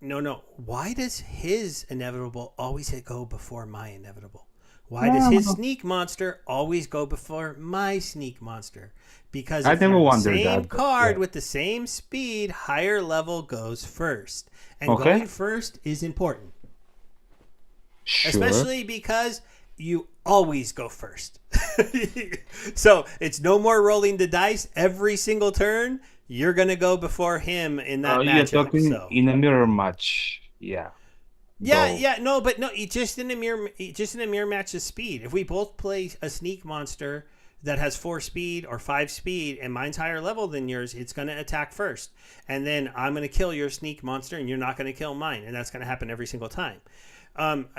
no. Why does his inevitable always go before my inevitable? Why does his No, sneak monster always go before my sneak monster? Because I if never you're the wondered same that, but yeah. card with the same speed, higher level goes first. And Okay, going first is important, sure. especially because you always go first. So it's no more rolling the dice every single turn. You're going to go before him in that You're matchup. talking So in a mirror match. Yeah, yeah, though. yeah, no, but no, just in a mirror match of speed. If we both play a sneak monster that has 4 speed or 5 speed and mine's higher level than yours, it's going to attack first. And then I'm going to kill your sneak monster and you're not going to kill mine. And that's going to happen every single time.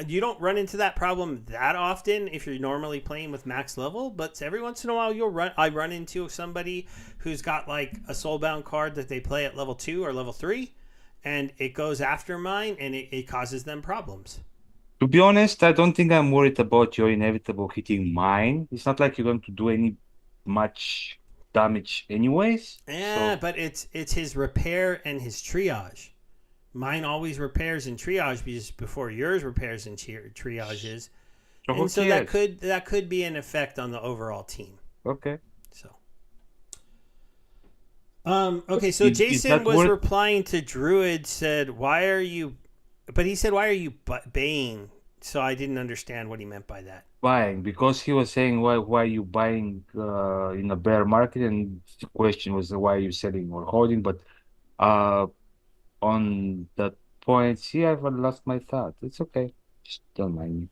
You don't run into that problem that often if you're normally playing with max level, but every once in a while I run into somebody who's got like a soulbound card that they play at level 2 or level 3, and it goes after mine and it causes them problems. To be honest, I don't think I'm worried about your inevitable hitting mine. It's not like you're going to do any much damage anyways. Yeah, So, but it's his repair and his triage. Mine always repairs and triage before yours repairs and triages, so who and so cares? that could be an effect on the overall team. Okay. So, okay, so Is Jason that was worth replying to Druid said, "Why are you?" But he said, "Why are you baying?" So I didn't understand what he meant by that. buying? Because he was saying why you buying in a bear market, and the question was why are you selling or holding? But uh on that point, see, I've lost my thought. It's okay. Just don't mind me.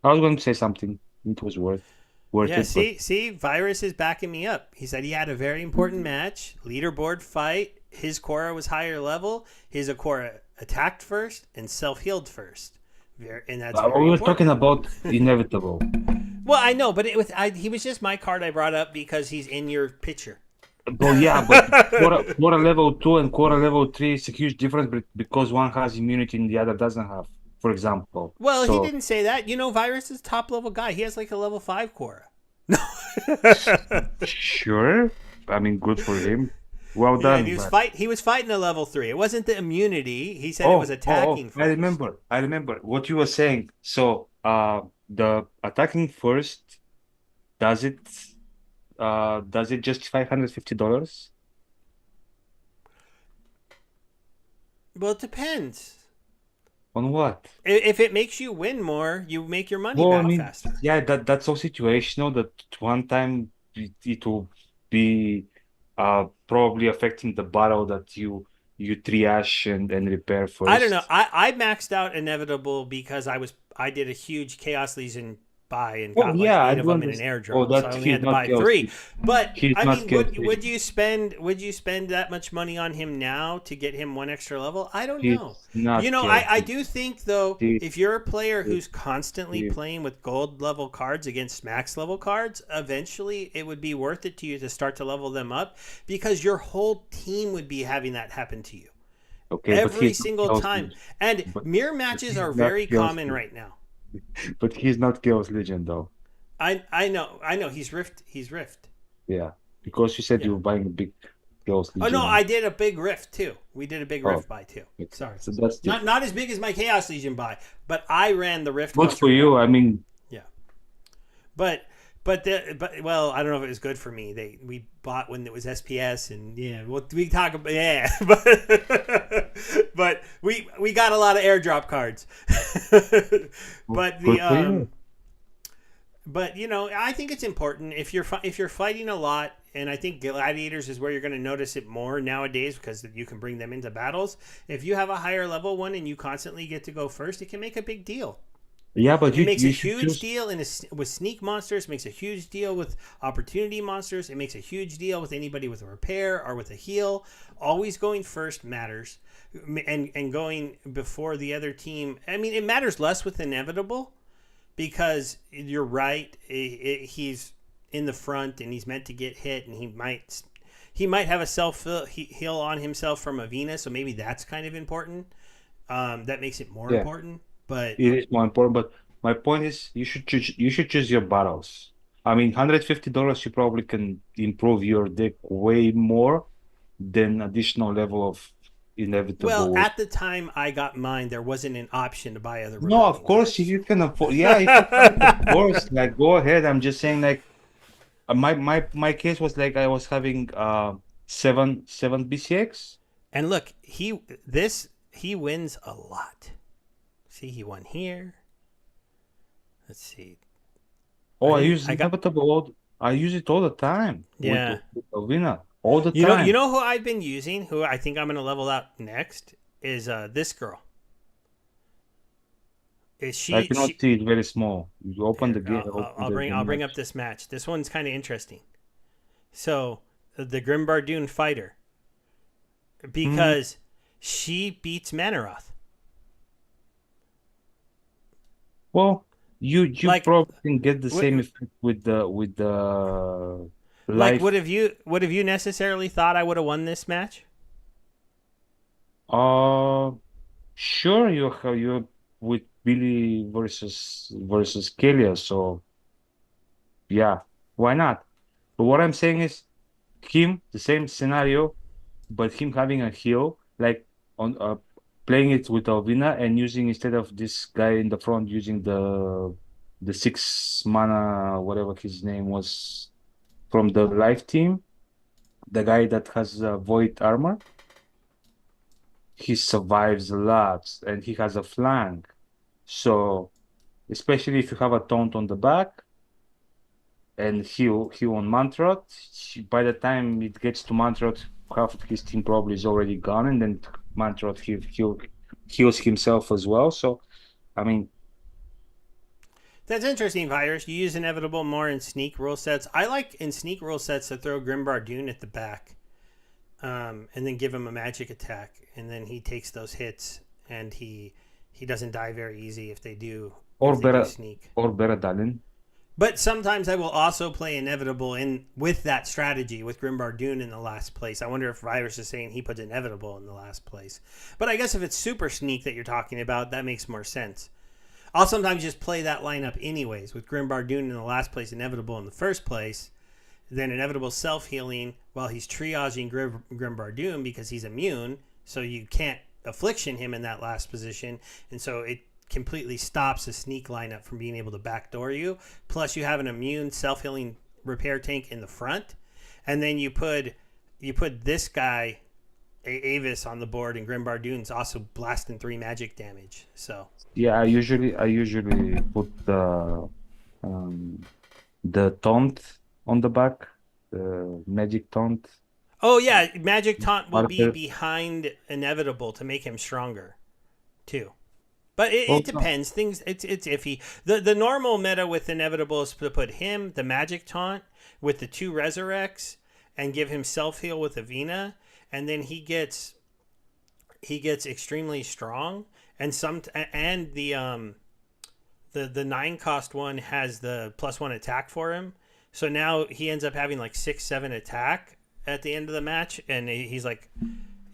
I was going to say something. It was worth Yeah, it, but see, Virus is backing me up. He said he had a very important match, leaderboard fight. His Korra was higher level. His Korra attacked first and self healed first, and that's very we were talking important. about inevitable. Well, I know, but he was just my card I brought up because he's in your picture. Well, yeah, but Quora level 2 and Quora level 3 is a huge difference because one has immunity and the other doesn't have, for example. Well, he So, didn't say that. You know, Virus is top level guy. He has like a level 5 Korra. sure. I mean, good for him. Well Yeah, and done. But he was fighting a level 3. It wasn't the immunity. He said it was attacking I first. remember. I remember what you were saying. So, the attacking first, does it does it justify $150? Well, it depends. On what? If it makes you win more, you make your money Well, I back mean, faster. yeah, that's so situational that one time it will be probably affecting the battle that you triage and repair I don't know. first. I maxed out Inevitable because I did a huge Chaos Legion buy and Oh got like yeah, I 8 of do them in an understand. Oh, airdrop. So I that only he's had to not buy chaos. 3. But He's I not mean, chaos. would you spend that much money on him now to get him one extra level? I don't know. He's not You know, chaos. I do think though, He, if you're a player he, who's constantly he, playing with gold level cards against max level cards, eventually it would be worth it to you to start to level them up because your whole team would be having that happen to you okay, but every he's not single chaos. time. And But mirror matches he's are not very chaos. common right now. But he's not chaos legend though. I know he's Rift. Yeah, because you said Yeah. you were buying a big chaos Oh no, legion. I did a big Rift too. We did a big Oh, Rift buy too. okay. Sorry. So that's Not different. as big as my Chaos Legion buy, but I ran the Rift Good for monster. you. I mean, Yeah. But well, I don't know if it was good for me. We bought when it was SPS and yeah, well we talk about yeah, but we got a lot of airdrop cards. But good for you. but you know, I think it's important if you're fighting a lot, and I think gladiators is where you're going to notice it more nowadays because you can bring them into battles. If you have a higher level one and you constantly get to go first, it can make a big deal. Yeah, but It makes a you should huge choose. deal with sneak monsters. It makes a huge deal with opportunity monsters. It makes a huge deal with anybody with a repair or with a heal. Always going first matters, and going before the other team. I mean, it matters less with inevitable because you're right. He's in the front and he's meant to get hit, and he might have a self heal on himself from a Venus, so maybe that's kind of important. That makes it more Yeah, important, but. it is more important. But my point is, you should choose your battles. I mean, $150, you probably can improve your deck way more than additional level of Well, inevitable. at the time I got mine, there wasn't an option to buy other No, of rebellion course cards. you can afford. Yeah, if you can, of course. Like, go ahead. I'm just saying, like, my case was like I was having seven BCX. And look, he wins a lot. See, he won here. Let's see. Oh, I use I got inevitable. I use it all the time yeah. with a winner all the You time. know who I've been using, who I think I'm gonna level out next is this girl. Is I she cannot she see it very small. You open here, the game, open the I'll bring up match. this match. This one's kind of interesting. So the Grimbardoon fighter, Mm, because she beats Manaroth. well, you Like probably can get the what same effect with the like life. would have you necessarily thought I would have won this match? Uh, sure, you with Billy versus Kelia, so yeah, why not? But what I'm saying is him, the same scenario, but him having a heal, like on playing it with Alvina and using instead of this guy in the front using the 6 mana, whatever his name was from the life team, the guy that has void armor, he survives a lot and he has a flank. So especially if you have a taunt on the back and he on Mantrot, by the time it gets to Mantrot, half of his team probably is already gone, and then Mantrot heals himself as well. So I mean, That's interesting, Virus. You use inevitable more in sneak rule sets. I like in sneak rule sets to throw Grimbardoon at the back, and then give him a magic attack, and then he takes those hits, and he doesn't die very easy or if they do better sneak. or better Dalin. But sometimes I will also play inevitable in with that strategy with Grimbardoon in the last place. I wonder if Virus is saying he puts inevitable in the last place. But I guess if it's super sneak that you're talking about, that makes more sense. I'll sometimes just play that lineup anyways with Grimbardoon in the last place, inevitable in the first place, then inevitable self healing while he's triaging Grimbardoon because he's immune, so you can't affliction him in that last position, and so it completely stops the sneak lineup from being able to backdoor you. Plus, you have an immune self healing repair tank in the front, and then you put this guy Avis on the board, and Grimbardoon's also blasting 3 magic damage. So Yeah, I usually put um the taunt on the back, the magic taunt oh yeah, Magic Taunt will be marker. behind Inevitable to make him stronger too. But it Well, no, depends. Things it's iffy. The normal meta with Inevitable is to put him, the Magic Taunt, with the 2 Resurrects, and give him self heal with Avina, and then he gets extremely strong. And the 9 cost one has the +1 attack for him. So now he ends up having like 6-7 attack at the end of the match, and he's like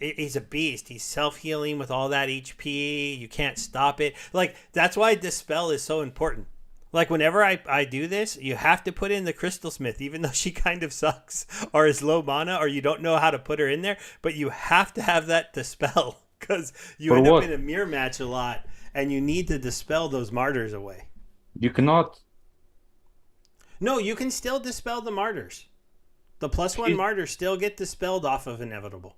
he's a beast. He's self healing with all that HP. You can't stop it. Like that's why Dispel is so important. Like whenever I do this, you have to put in the Crystal Smith, even though she kind of sucks or is low mana or you don't know how to put her in there. But you have to have that Dispel because you for end up in what? a mirror match a lot, and you need to dispel those martyrs away. You cannot. No, you can still dispel the martyrs. The +1 He, martyrs still get dispelled off of Inevitable,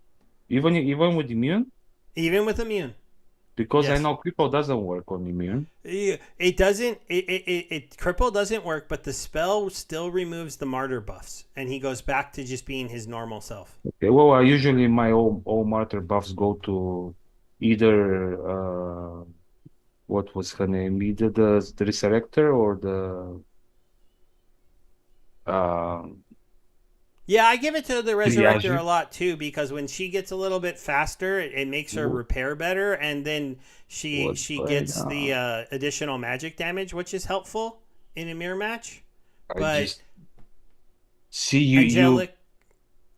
even with immune, even with immune. because I Yes. know cripple doesn't work on immune. It doesn't. Cripple doesn't work, but the spell still removes the martyr buffs, and he goes back to just being his normal self. Okay, well, usually my all martyr buffs go to either what was her name? Either the Resurrector or the uh Yeah, I give it to the Resurrector a Triage. lot too because when she gets a little bit faster, it makes her Wh- repair better, and then What's she going gets the on? additional magic damage, which is helpful in a mirror match. I But just see Angelic,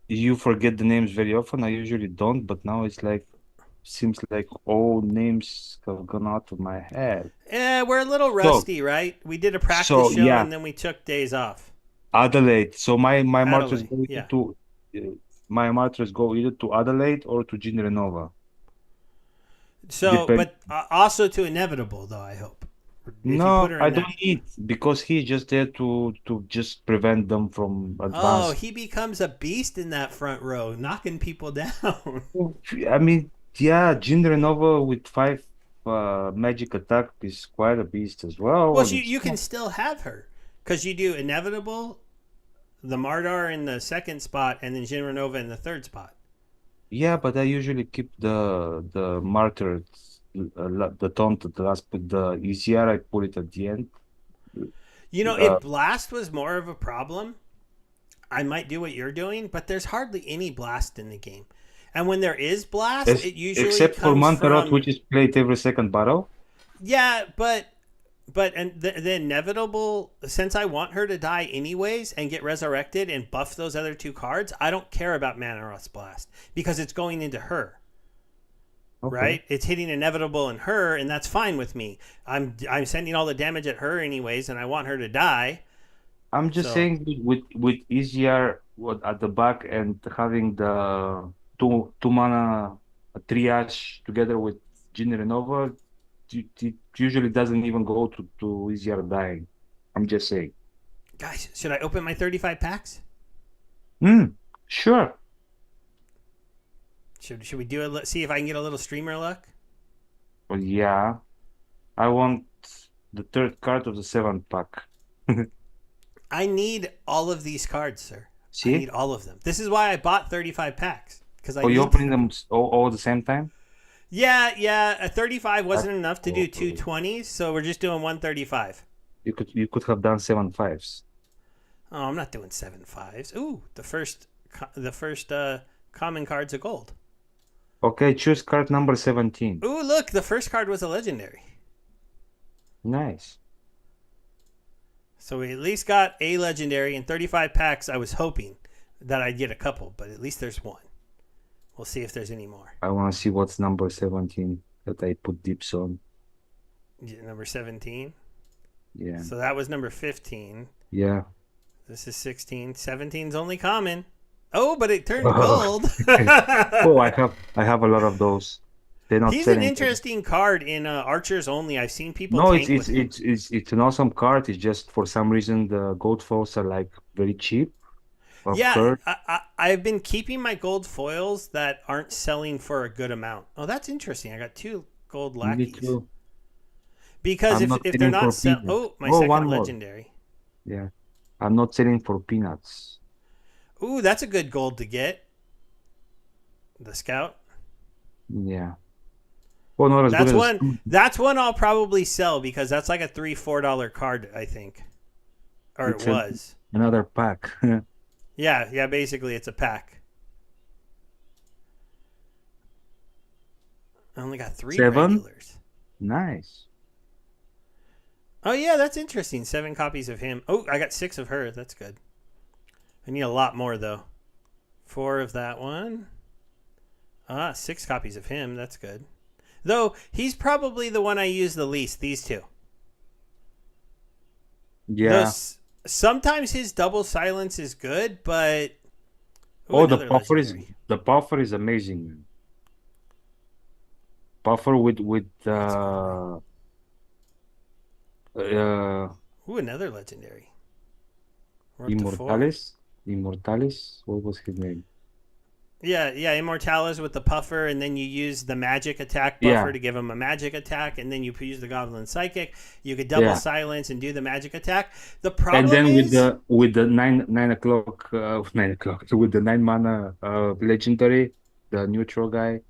you forget the names very often. I usually don't, but now it's like seems like all names have gone out of my head. we're a little So rusty, right? We did a practice so show, yeah, and then we took days off. Adelaide. So my martyrs Adelaide, go either yeah. to my martyrs go either to Adelaide or to Gin Renova. So, Depend. but also to Inevitable, though, I hope. If you put No, her I in that. don't need because he's just there to just prevent them from Oh, advancing. he becomes a beast in that front row, knocking people down. I mean, yeah, Jin Renova with 5 magic attack is quite a beast as well, Well, and it's you can still have her because you do Inevitable, the Mardar in the second spot, and then Jinranova in the third spot. yeah, but I usually keep the martyrs the taunt at the last, put the ECR, I put it at the end. You know, Uh, if blast was more of a problem, I might do what you're doing, but there's hardly any blast in the game. And when there is blast, it usually Except for comes Mantarot, which from is played every second battle. yeah, but and the inevitable since I want her to die anyways and get resurrected and buff those other two cards, I don't care about Manarot's blast because it's going into her. Okay. Right? It's hitting inevitable in her, and that's fine with me. I'm sending all the damage at her anyways, and I want her to die. I'm just So saying with ECR what at the back and having the two mana triage together with Gin Renova, it usually doesn't even go to ECR dying. I'm just saying. guys, should I open my 35 packs? Hmm. Sure. Should we do it? See if I can get a little streamer luck. Well, yeah. I want the third card of the seventh pack. I need all of these cards, sir. I need See? all of them. This is why I bought 35 packs because I Are you need opening them. them all at the same time? Yeah. A 35 wasn't That's enough to do two cool. 20s, so we're just doing 135. You could have done 7 5s. Oh, I'm not doing 7 5s. Ooh, the first common card's a gold. Okay, choose card number 17. Ooh, look, the first card was a legendary. Nice. So we at least got a legendary in 35 packs. I was hoping that I'd get a couple, but at least there's one. We'll see if there's any more. I want to see what's number 17 that I put dips on. Number 17. Yeah. So that was number 15. Yeah. This is 16. 17's only common. Oh, but it turned Oh, gold. oh, I have a lot of those. They're not He's an selling. interesting card in Archers only. I've seen people No, it's tank with it's him. it's it's it's an awesome card. It's just for some reason the gold foils are like very cheap of Yeah, curd. I've been keeping my gold foils that aren't selling for a good amount. Oh, that's interesting. I got two gold Me lackeys. too. Because I'm if, not if they're selling not for sell, peanuts. oh, my Oh, one second more. legendary. Yeah. I'm not selling for peanuts. Ooh, that's a good gold to get. The scout. Yeah. Oh, not as good That's as one. That's one I'll probably sell because that's like a $3-4 card, I think, or it it's was. another pack. Yeah. Basically, it's a pack. I only got three 7. regulars. Nice. Oh yeah, that's interesting. 7 copies of him. Oh, I got 6 of her. That's good. I need a lot more though. 4 of that one. 6 copies of him. That's good. Though he's probably the one I use the least. These two. Yeah. Those sometimes his double silence is good, but ooh, Oh, the another puffer is legendary. the puffer is amazing, man. Puffer with That's a good one. uh Ooh, another legendary. We're up to 4. Immortalis. Immortalis. What was his name? Yeah, Immortalis with the puffer, and then you use the magic attack buffer Yeah, to give him a magic attack, and then you use the Goblin Psychic. You could double yeah. silence and do the magic attack. The And problem then with is, the nine o'clock 9 o'clock with the 9 mana legendary, the neutral guy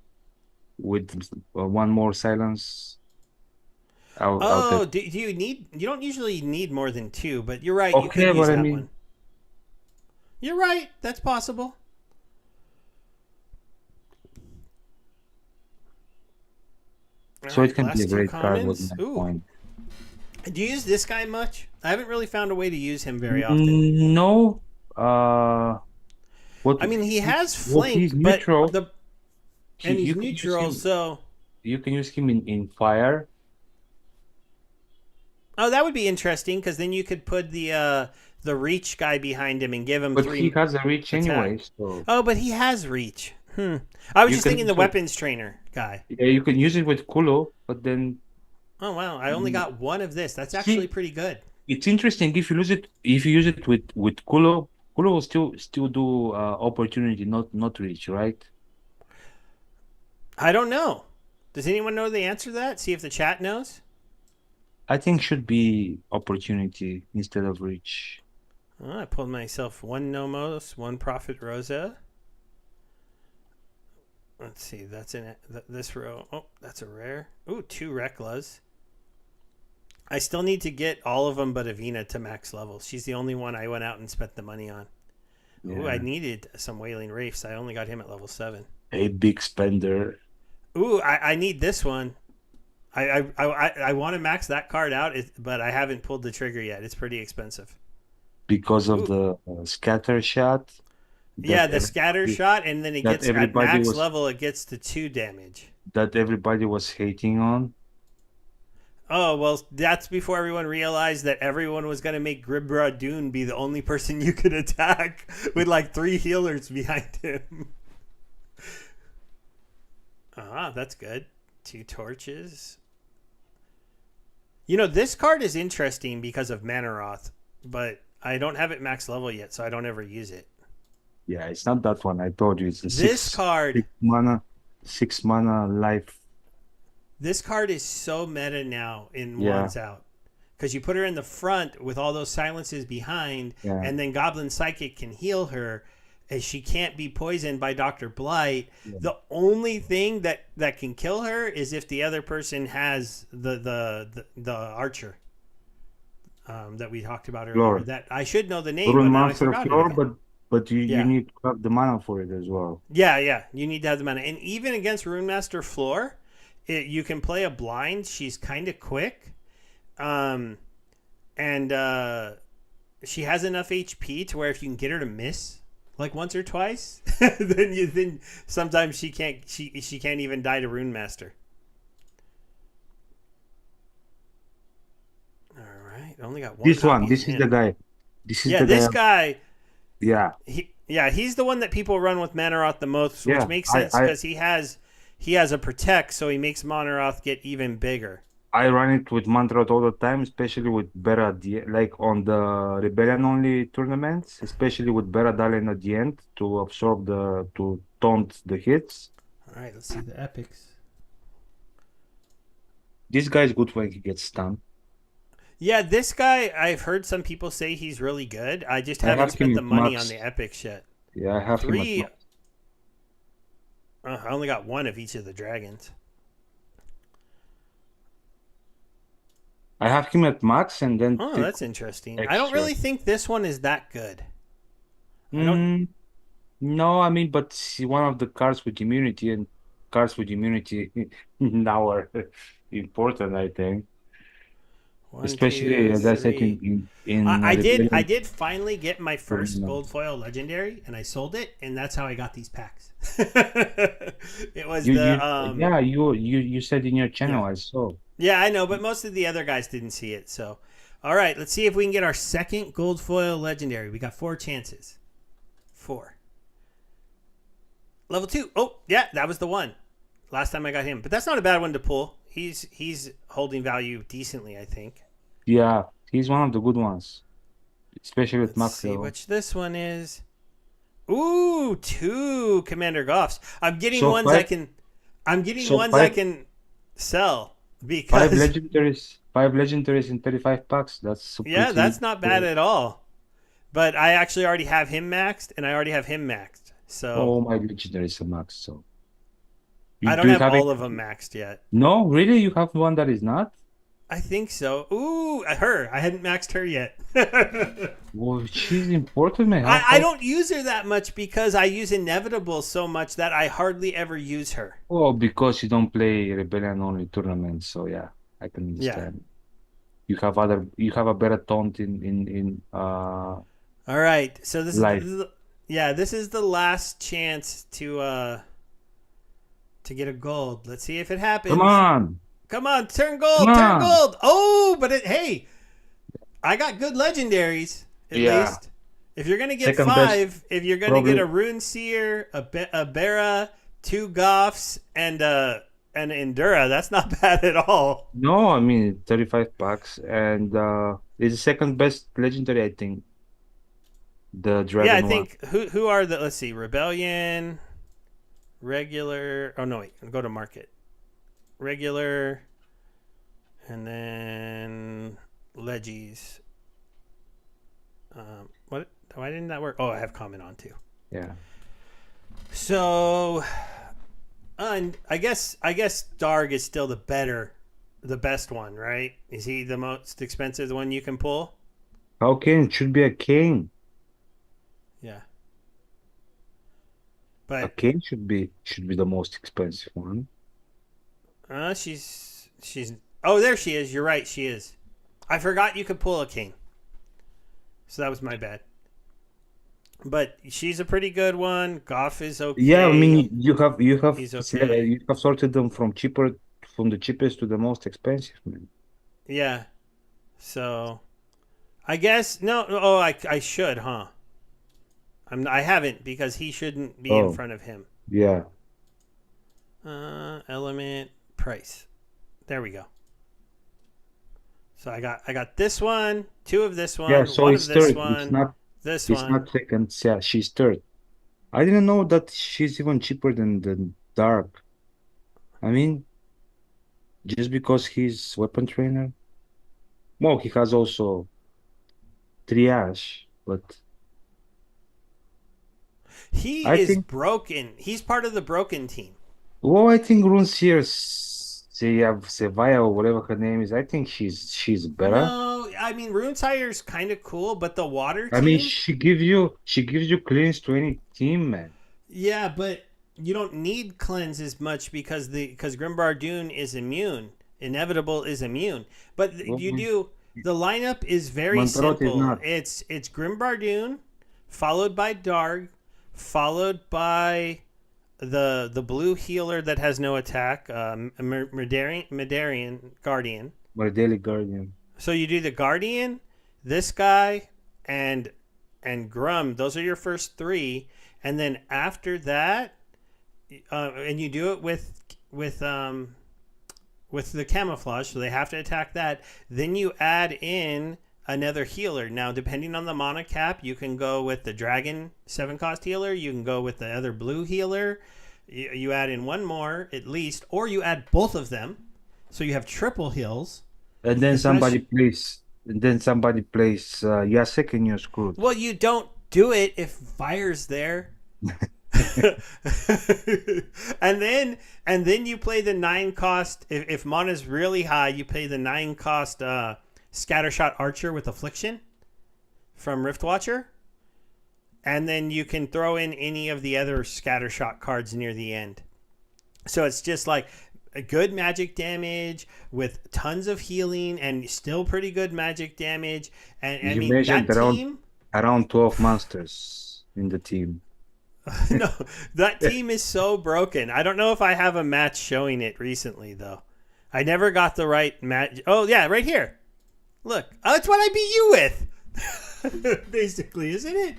with one more silence. I'll tell. oh, do you need? You don't usually need more than 2, but you're right. You could Okay, use but I that mean, one. You're right. That's possible. All so it right, can be a last two great card was commons. my Ooh, point. do you use this guy much? I haven't really found a way to use him very often. No, uh, what I mean, he has well, he's flank, but neutral. and he's You can use neutral, him. so You can use him in fire. oh, that would be interesting because then you could put the reach guy behind him and give him But he 3 has a reach attack. anyway, so Oh, but he has reach. I was you just can thinking the use it. weapons trainer guy. Yeah, you can use it with Kulo, but then Oh wow, I only mm, got one of this. That's actually see, pretty good. it's interesting if you use it with Kulo, Kulo will still do opportunity, not reach, right? I don't know. Does anyone know the answer to that? See if the chat knows. I think should be opportunity instead of reach. Oh, I pulled myself one Nomos, one Prophet Rosa. Let's see. That's in this row. Oh, that's a rare. Ooh, 2 Reklas. I still need to get all of them but Avina to max level. She's the only one I went out and spent the money on. Ooh, I Yeah. needed some Wailing Wraiths. I only got him at level 7. A big spender. Ooh, I need this one. I want to max that card out, but I haven't pulled the trigger yet. It's pretty expensive. Because of Ooh, the scatter shot yeah, that the scatter everybody shot, and then it that gets at everybody max was level, it gets to 2 damage. that everybody was hating on. Oh, well, that's before everyone realized that everyone was going to make Gribra Dune be the only person you could attack with like 3 healers behind him. Ah, that's good. 2 torches. You know, this card is interesting because of Manaroth, but I don't have it max level yet, so I don't ever use it. Yeah, it's not that one. I told you it's the This card, six mana, 6 mana life. this card is so meta now in Yeah, Wands Out. Because you put her in the front with all those silences behind, yeah, and then Goblin Psychic can heal her, and she can't be poisoned by Dr. Blight. yeah. The only thing that can kill her is if the other person has the archer that we talked about earlier. Floor. That I should know the name, Rune but now I Master forgot it floor, again. but you Yeah. need to have the mana for it as well. Yeah, yeah. You need to have the mana. And even against Rune Master Floor, you can play a blind. She's kind of quick. Um, and she has enough HP to where if you can get her to miss like once or twice, then sometimes she can't even die to Rune Master. All right, I only got one This one, copy of this is the him. guy. This is Yeah, the guy. this guy. Yeah, He's the one that people run with Manaroth the most, which yeah. makes I sense I because he has a protect, so he makes Manaroth get even bigger. I run it with Mantra all the time, especially with Bera at the like on the Rebellion only tournaments, especially with Bera Dalen at the end to absorb to taunt the hits. All right, let's see the epics. This guy is good when he gets stunned. Yeah, this guy, I've heard some people say he's really good. I just I haven't have him spent the at money on max. the epics yet. Yeah, I have him at 3, max. I only got 1 of each of the dragons. I have him at max and then Oh, 3 that's interesting. I don't extra. really think this one is that good. I don't. Mm, no, I mean, but see, one of the cards with immunity and cards with immunity now are important, I think. One, Especially two, as I said three. in I Rebellion did finally get my first tournament. gold foil legendary, and I sold it, and that's how I got these packs. It was You the yeah, you said in your yeah. channel I saw. Yeah, I know, but most of the other guys didn't see it. So, all right, let's see if we can get our second gold foil legendary. We got 4 chances. 4. Level 2. Oh, yeah, that was the one. Last time I got him, but that's not a bad one to pull. He's holding value decently, I think. Yeah, he's one of the good ones, especially with Let's max see level. which this one is. Ooh, 2 Commander Goffs. So I'm getting so ones I can sell five because legendaries, 5 legendaries in 35 packs. That's a yeah, pretty that's not bad at all. But I actually already have him maxed, and I already have him maxed. So oh my legendaries are max. So you I don't do you have have it? all of them maxed yet. No, really? You have one that is not? I think so. Ooh, her. I hadn't maxed her yet. Well, she's important, man. How I how don't use her that much because I use Inevitable so much that I hardly ever use her. Oh, because you don't play Rebellion only tournaments, so yeah, I can Yeah. understand. You have a better taunt in All right. So life. yeah, this is the last chance to get a gold. Let's see if it Come happens. on, Come on, turn come gold, turn on. gold. Oh, but hey, I got good legendaries at Yeah, least. If you're gonna get second best 5, if you're gonna get probably. a Rune Seer, a Bera, 2 Goffs, and an Endura, that's not bad at all. No, I mean 35 packs and it's the second best legendary, I think, the Yeah, I dragon one. think who are the let's see, Rebellion, regular. Oh no, wait, go to market. Regular, and then Legis. What? Why didn't that work? Oh, I have comment on too. Yeah. So And I guess Darg is still the best one, right? Is he the most expensive, the one you can pull? How can it should be a king? Yeah, A but king should be the most expensive one. she's. Oh, there she is. You're right. She is. I forgot you could pull a king, so that was my bad. But she's a pretty good one. Goff is Yeah, I okay. mean He's okay. you have sorted them from the cheapest to the most expensive, man. Yeah. So I guess no. Oh, I should, huh? I haven't because he shouldn't be in Oh, front of him. yeah. Element price. There we go. So I got this one, two of this Yeah, one, so one of it's this third. one, this It's one. not second. Yeah, she's third. I didn't know that she's even cheaper than the Dark. I mean, just because he's weapon trainer. Well, he has also triage, but He I is think broken. He's part of the broken team. well, I think Runeseer Sevilla or whatever her name is, I think she's better. No, I mean Runesire's kind of cool, but the water I mean, team, she gives you cleans to any team, man. yeah, but you don't need cleanse as much because Grimbar Dune is immune. Inevitable is immune, but Well, you do. The lineup is very Monterot is simple. not. It's Grimbar Dune, followed by Darg, followed by the blue healer that has no attack, Medarian Guardian. My daily guardian. So you do the Guardian, this guy, and Grum. Those are your first three, and then after that, and you do it with the camouflage, so they have to attack that. Then you add in another healer. Now, depending on the mana cap, you can go with the dragon 7 cost healer. You can go with the other blue healer. You add in one more at least, or you add both of them, so you have triple heals. Especially, And then somebody plays Yasek and you're screwed. well, you don't do it if fire's there. and then you play the 9 cost. If mana's really high, you play the 9 cost scattershot archer with affliction from Riftwatcher, and then you can throw in any of the other scattershot cards near the end. So it's just like a good magic damage with tons of healing and still pretty good magic damage. And I You mean mentioned that team. around 12 monsters in the team. No, that team is so broken. I don't know if I have a match showing it recently though. I never got the right match. Oh yeah, right here. Look, oh, that's what I beat you with. Basically, isn't it?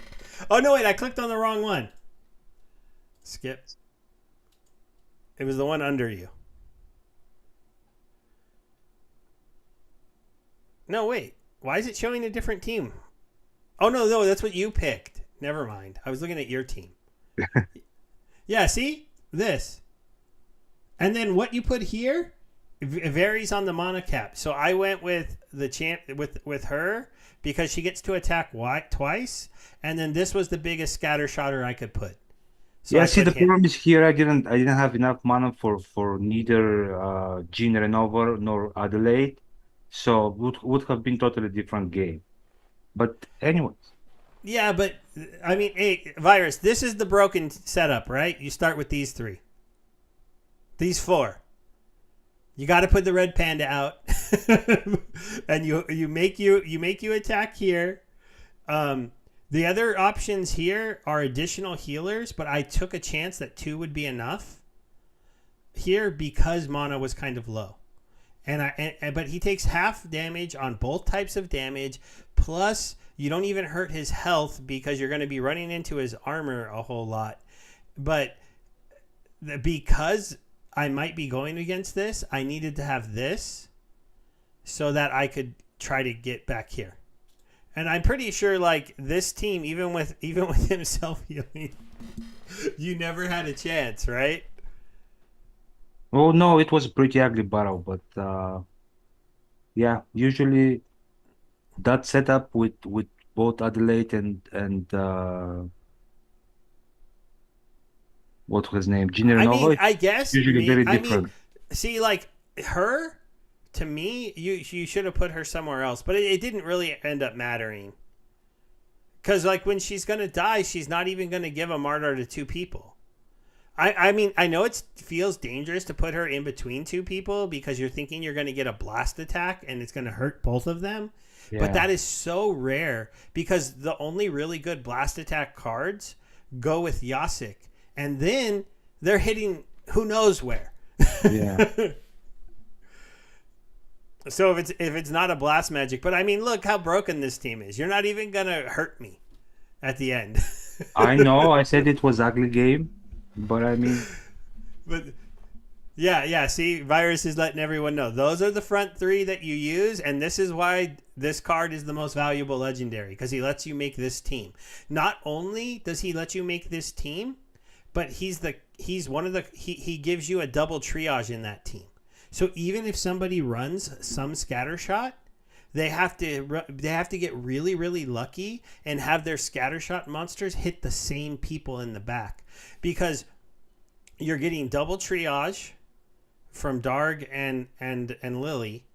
Oh no, wait, I clicked on the wrong one. Skip. It was the one under you. No, wait. Why is it showing a different team? Oh no, that's what you picked. Never mind. I was looking at your team. Yeah, see? This. And then what you put here varies on the mana cap. So I went with the champ with her because she gets to attack twice, and then this was the biggest scatter shotter I could put. So Yeah, I see, put the him. problem is here I didn't have enough mana for neither Jean Renover nor Adelaide, so would have been totally different game. But anyways, Yeah, but I mean, hey, Virus, this is the broken setup, right? You start with these three. These four. You got to put the red panda out, and you make you attack here. The other options here are additional healers, but I took a chance that 2 would be enough here because mana was kind of low, but he takes half damage on both types of damage. Plus, you don't even hurt his health because you're going to be running into his armor a whole lot. But because I might be going against this, I needed to have this so that I could try to get back here. And I'm pretty sure, like this team, even with himself healing, you never had a chance, right? oh no, it was a pretty ugly battle, but yeah, usually that setup with both Adelaide and what was his name? Junior I Nova. mean, I It's guess usually me. very I mean, different. see, like her to me, you should have put her somewhere else, but it didn't really end up mattering because like when she's gonna die, she's not even gonna give a martyr to two people. I mean, I know it feels dangerous to put her in between two people because you're thinking you're going to get a blast attack and it's going to hurt both of them. But Yeah, that is so rare because the only really good blast attack cards go with Yasik. And then they're hitting who knows where. yeah. So if it's not a blast magic, but I mean, look how broken this team is. You're not even going to hurt me at the end. I know. I said it was ugly game, but I mean, But yeah. See, Virus is letting everyone know those are the front three that you use, and this is why this card is the most valuable legendary because he lets you make this team. Not only does he let you make this team, but he's one of the he gives you a double triage in that team. So even if somebody runs some scatter shot, they have to get really really lucky and have their scattershot monsters hit the same people in the back because you're getting double triage from Darg and Lily,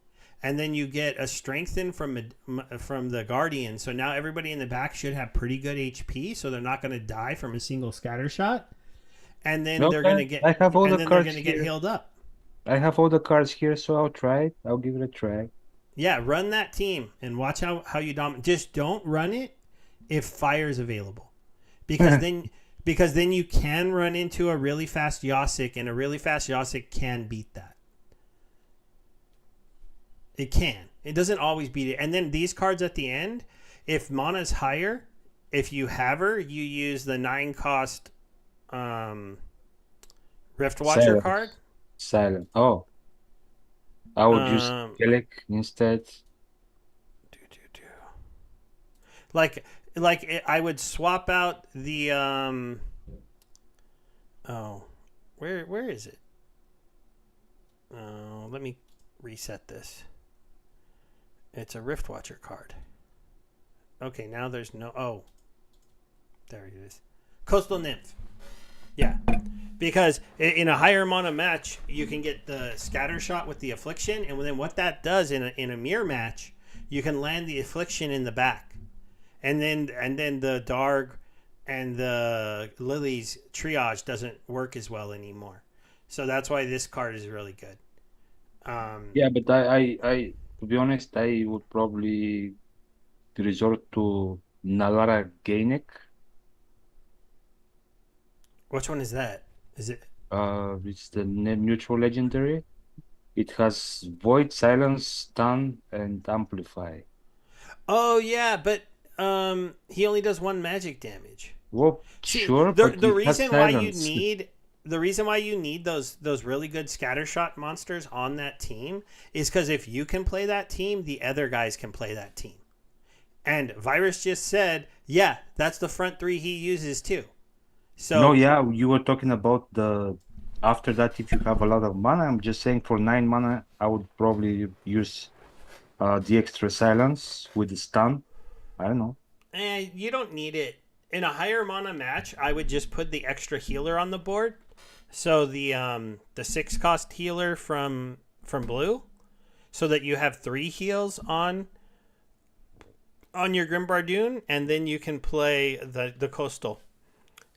and then you get a strengthen from the Guardian. So now everybody in the back should have pretty good HP, so they're not going to die from a single scatter shot. And then they're going okay. to get I have all and the then they're cards going to get here. healed up. I have all the cards here, so I'll try it. I'll give it a try. Yeah, run that team and watch how you dominate. Just don't run it if fire is available, because then you can run into a really fast Yasik, and a really fast Yasik can beat that. It can. It doesn't always beat it. And then these cards at the end, if mana's higher, if you have her, you use the 9 cost Rift Watcher card. Silent. Silent. Oh, I would use Um, Gillick instead. do, do, do. Like I would swap out the oh, where is it? Oh, let me reset this. It's a Rift Watcher card. Okay, now there's no. Oh, there it is. Coastal Nymph. Yeah, because in a higher mana match, you can get the scatter shot with the affliction, and then what that does in a mirror match, you can land the affliction in the back, and then the Darg and the Lily's triage doesn't work as well anymore. So that's why this card is really good. Yeah, but to be honest, I would probably resort to Nalara Gainek. Which one is that? Is it? It's the neutral legendary. It has Void, Silence, Stun, and Amplify. Oh yeah, but he only does 1 magic damage. Well, See, sure, but the it has reason why you Silence. need those really good scattershot monsters on that team is because if you can play that team, the other guys can play that team. And Virus just said, yeah, that's the front three he uses too. No, So yeah, you were talking about the after that if you have a lot of mana. I'm just saying for 9 mana, I would probably use the extra Silence with the stun. I don't know. you don't need it. In a higher mana match, I would just put the extra healer on the board. So the 6 cost healer from blue, so that you have 3 heals on your Grimbardoon, and then you can play the coastal,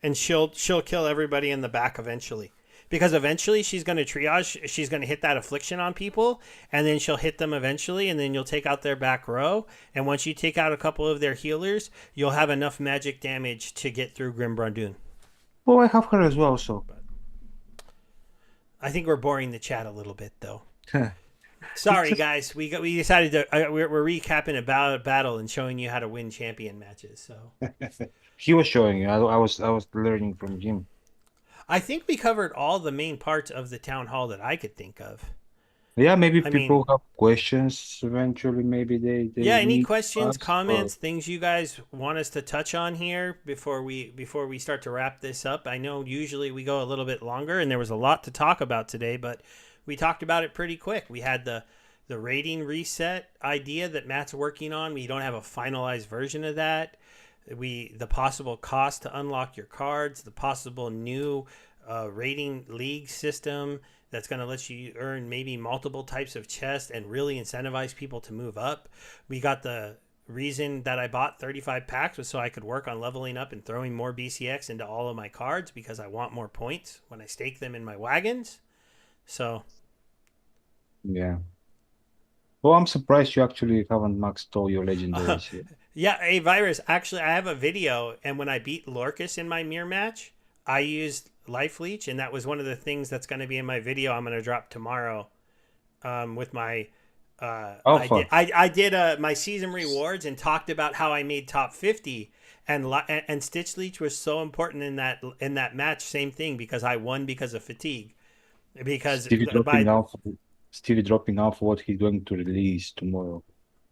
and she'll kill everybody in the back eventually. Because eventually she's going to triage, she's going to hit that affliction on people, and then she'll hit them eventually, and then you'll take out their back row. And once you take out a couple of their healers, you'll have enough magic damage to get through Grimbardoon. Oh, I have her as well, so. I think we're boring the chat a little bit, though. Sorry, guys. We decided to we're recapping a battle and showing you how to win champion matches. So He was showing you. I was learning from him. I think we covered all the main parts of the town hall that I could think of. Yeah, maybe I people mean, have questions eventually. Maybe they yeah. Any need questions, us, or comments, things you guys want us to touch on here before we start to wrap this up? I know usually we go a little bit longer, and there was a lot to talk about today, but we talked about it pretty quick. We had the rating reset idea that Matt's working on. We don't have a finalized version of that. The possible cost to unlock your cards, the possible new a rating league system that's going to let you earn maybe multiple types of chests and really incentivize people to move up. We got the reason that I bought 35 packs was so I could work on leveling up and throwing more BCX into all of my cards because I want more points when I stake them in my wagons. So Yeah. Well, I'm surprised you actually haven't maxed all your legendaries yet. yeah, a virus. Actually, I have a video, and when I beat Lorcus in my mirror match, I used Life Leech, and that was one of the things that's going to be in my video I'm going to drop tomorrow with my Alpha. I did my season rewards and talked about how I made top 50 and Stitch Leech was so important in that match. Same thing because I won because of fatigue. Because Stevie dropping by off. Stevie dropping off what he's going to release tomorrow.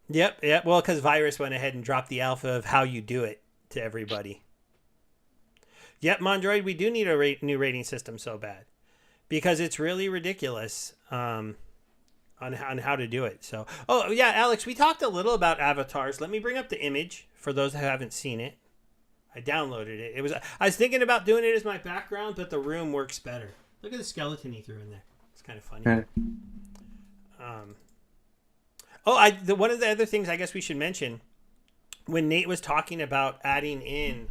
yep. Well, because Virus went ahead and dropped the alpha of how you do it to everybody. Yep, Mondroid, we do need a new rating system so bad because it's really ridiculous. On how to do it. So, oh yeah, Alex, we talked a little about avatars. Let me bring up the image for those who haven't seen it. I downloaded it. I was thinking about doing it as my background, but the room works better. Look at the skeleton he threw in there. It's kind of funny. One of the other things I guess we should mention when Nate was talking about adding in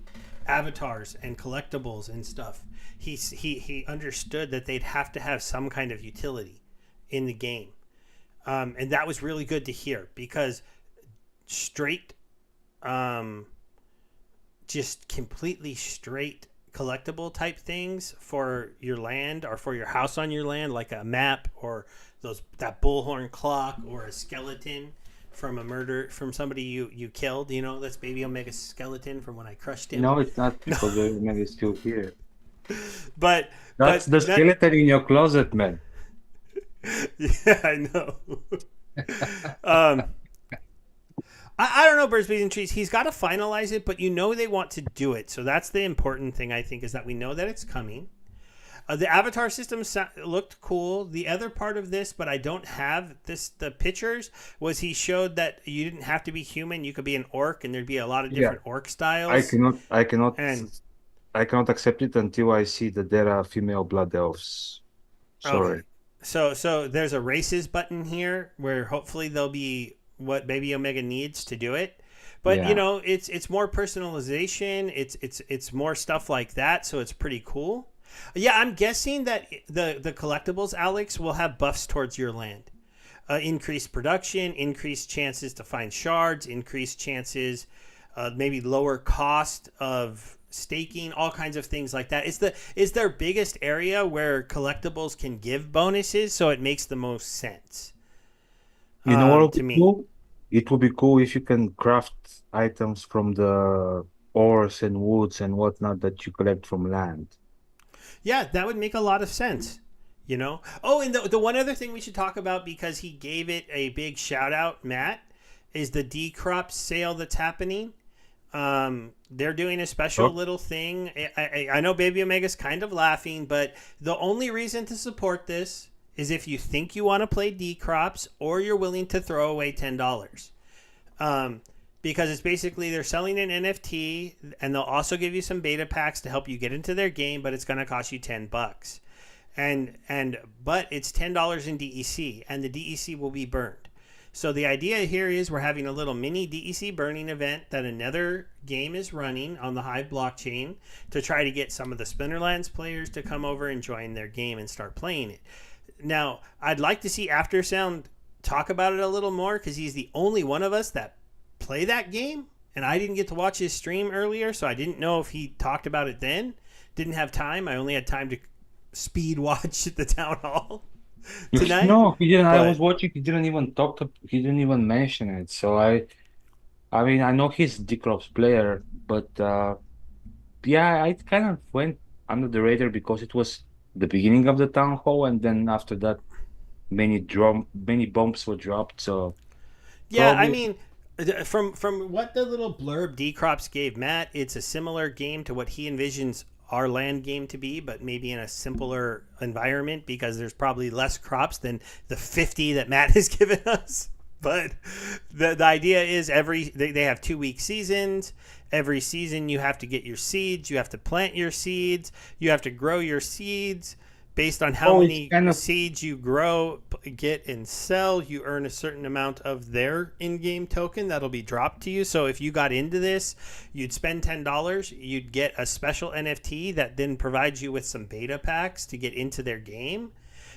avatars and collectibles and stuff, he understood that they'd have to have some kind of utility in the game. And that was really good to hear because straight, just completely straight collectible type things for your land or for your house on your land, like a map or that bullhorn clock or a skeleton from a murder from somebody you killed. You know, that's Bebeomega skeleton from when I crushed him. No, it's not because Bebeomega is still here. But that's the skeleton in your closet, man. Yeah, I know. I don't know, Birds, Bees, and Trees. He's got to finalize it, but you know they want to do it. So that's the important thing, I think, is that we know that it's coming. The avatar system looked cool. The other part of this, but I don't have the pictures, was he showed that you didn't have to be human. You could be an orc, and there'd be a lot of different orc styles. I cannot accept it until I see that there are female blood elves. Sorry. Okay. So there's a races button here where hopefully there'll be what Bebeomega needs to do it. But you know, it's more personalization. It's more stuff like that. So it's pretty cool. Yeah, I'm guessing that the collectibles, Alex, will have buffs towards your land. Increased production, increased chances to find shards, increased chances, maybe lower cost of staking, all kinds of things like that. It's their biggest area where collectibles can give bonuses, so it makes the most sense. You know what would be cool? It would be cool if you can craft items from the ores and woods and whatnot that you collect from land. Yeah, that would make a lot of sense. You know? Oh, and the one other thing we should talk about, because he gave it a big shout out, Matt, is the decrop sale that's happening. They're doing a special little thing. I know Bebeomega's kind of laughing, but the only reason to support this is if you think you want to play decrops or you're willing to throw away $10. Because it's basically they're selling an NFT and they'll also give you some beta packs to help you get into their game, but it's going to cost you $10. But it's $10 in DEC and the DEC will be burned. So the idea here is we're having a little mini DEC burning event that another game is running on the Hive blockchain to try to get some of the Splinterlands players to come over and join their game and start playing it. Now, I'd like to see Aftersound talk about it a little more because he's the only one of us that play that game. And I didn't get to watch his stream earlier, so I didn't know if he talked about it then. Didn't have time. I only had time to speed watch the town hall tonight. No, he didn't. I was watching. He didn't even he didn't even mention it. So I mean, I know he's Decrops player, but yeah, I kind of went under the radar because it was the beginning of the town hall, and then after that, many bombs were dropped. So yeah, I mean, from what the little blurb Decrops gave Matt, it's a similar game to what he envisions our land game to be, but maybe in a simpler environment because there's probably less crops than the 50 that Matt has given us. But the idea is they have 2-week seasons, Every season you have to get your seeds, you have to plant your seeds, you have to grow your seeds. Based on how Oh, it's many kind of seeds you grow, get, and sell, you earn a certain amount of their in-game token that'll be dropped to you. So if you got into this, you'd spend $10, you'd get a special NFT that then provides you with some beta packs to get into their game.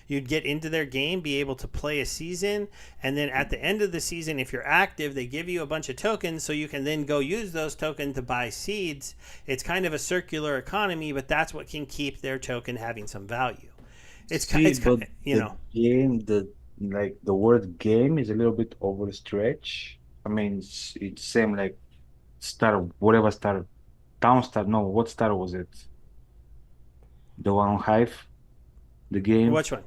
You'd get into their game, be able to play a season, and then at the end of the season, if you're active, they give you a bunch of tokens so you can then go use those tokens to buy seeds. It's kind of a circular economy, but that's what can keep their token having some value. see, It's but you the know. game, the word game is a little bit overstretched. I mean, it's same like Star, whatever Star, Town Star. No, what Star was it? The one on Hive, the game Which one?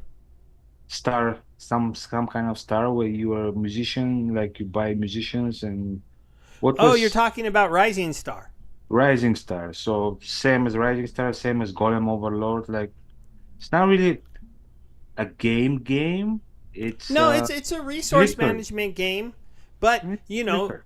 Star, some kind of star where you are a musician, like you buy musicians, and what Oh, you're was talking about Rising Star. Rising Star? So same as Rising Star, same as Golem Overlord. Like it's not really a game. It's No, it's a resource Flickr. management game, but It's you know, Flickr.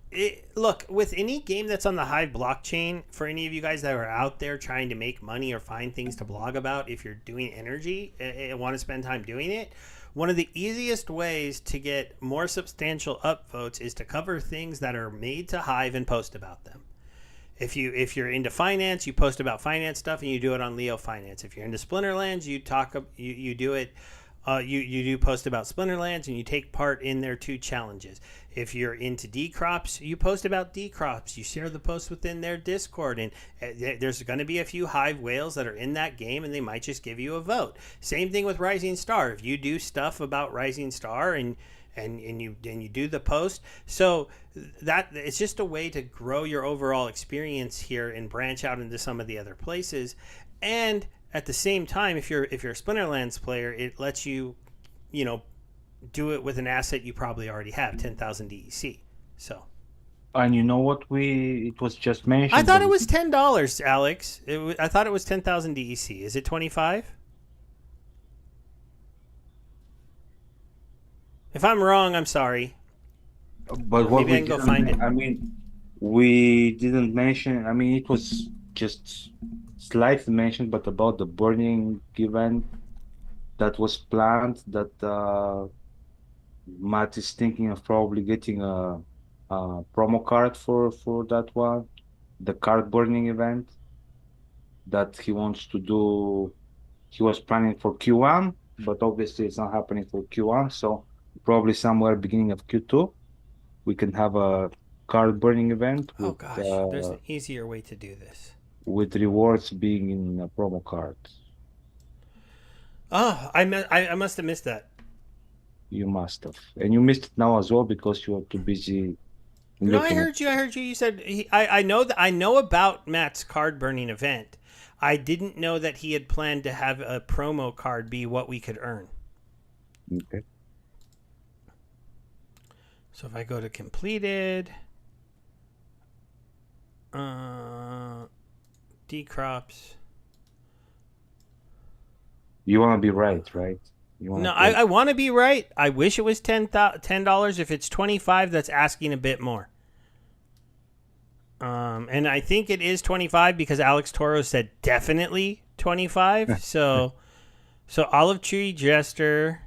look, with any game that's on the Hive blockchain, for any of you guys that are out there trying to make money or find things to blog about, if you're doing energy and want to spend time doing it, one of the easiest ways to get more substantial upvotes is to cover things that are made to Hive and post about them. If you're into finance, you post about finance stuff and you do it on Leo Finance. If you're into Splinterlands, you do it. You do post about Splinterlands and you take part in their 2 challenges. If you're into decrops, you post about decrops. You share the post within their Discord, and there's going to be a few Hive whales that are in that game, and they might just give you a vote. Same thing with Rising Star. If you do stuff about Rising Star and you do the post, so that it's just a way to grow your overall experience here and branch out into some of the other places. And at the same time, if you're a Splinterlands player, it lets you, do it with an asset you probably already have, 10,000 DEC. So And you know what? It was just I mentioned, thought but it was $10, Alex. I thought it was 10,000 DEC. Is it 25? If I'm wrong, I'm sorry. what Maybe I we can go didn't, find it. I mean, we didn't mention. I mean, it was just slightly mentioned, but about the burning event that was planned, that Matt is thinking of probably getting a promo card for that one, the card burning event that he wants to do. He was planning for Q1, but obviously it's not happening for Q1. So probably somewhere beginning of Q2, we can have a card burning event Oh gosh, there's an easier way to do this. with rewards being in a promo card. Oh, I must have missed that. You must have, and you missed it now as well because you were too busy No, I looking at. heard you. I heard you. You said I know that I know about Matt's card burning event. I didn't know that he had planned to have a promo card be what we could earn. Okay. So if I go to completed, decrops. You want to be right, right? You want No, to play. I want to be right. I wish it was $10. If it's 25, that's asking a bit more. And I think it is 25 because Alex Toro said definitely 25. So Olive Tree Jester.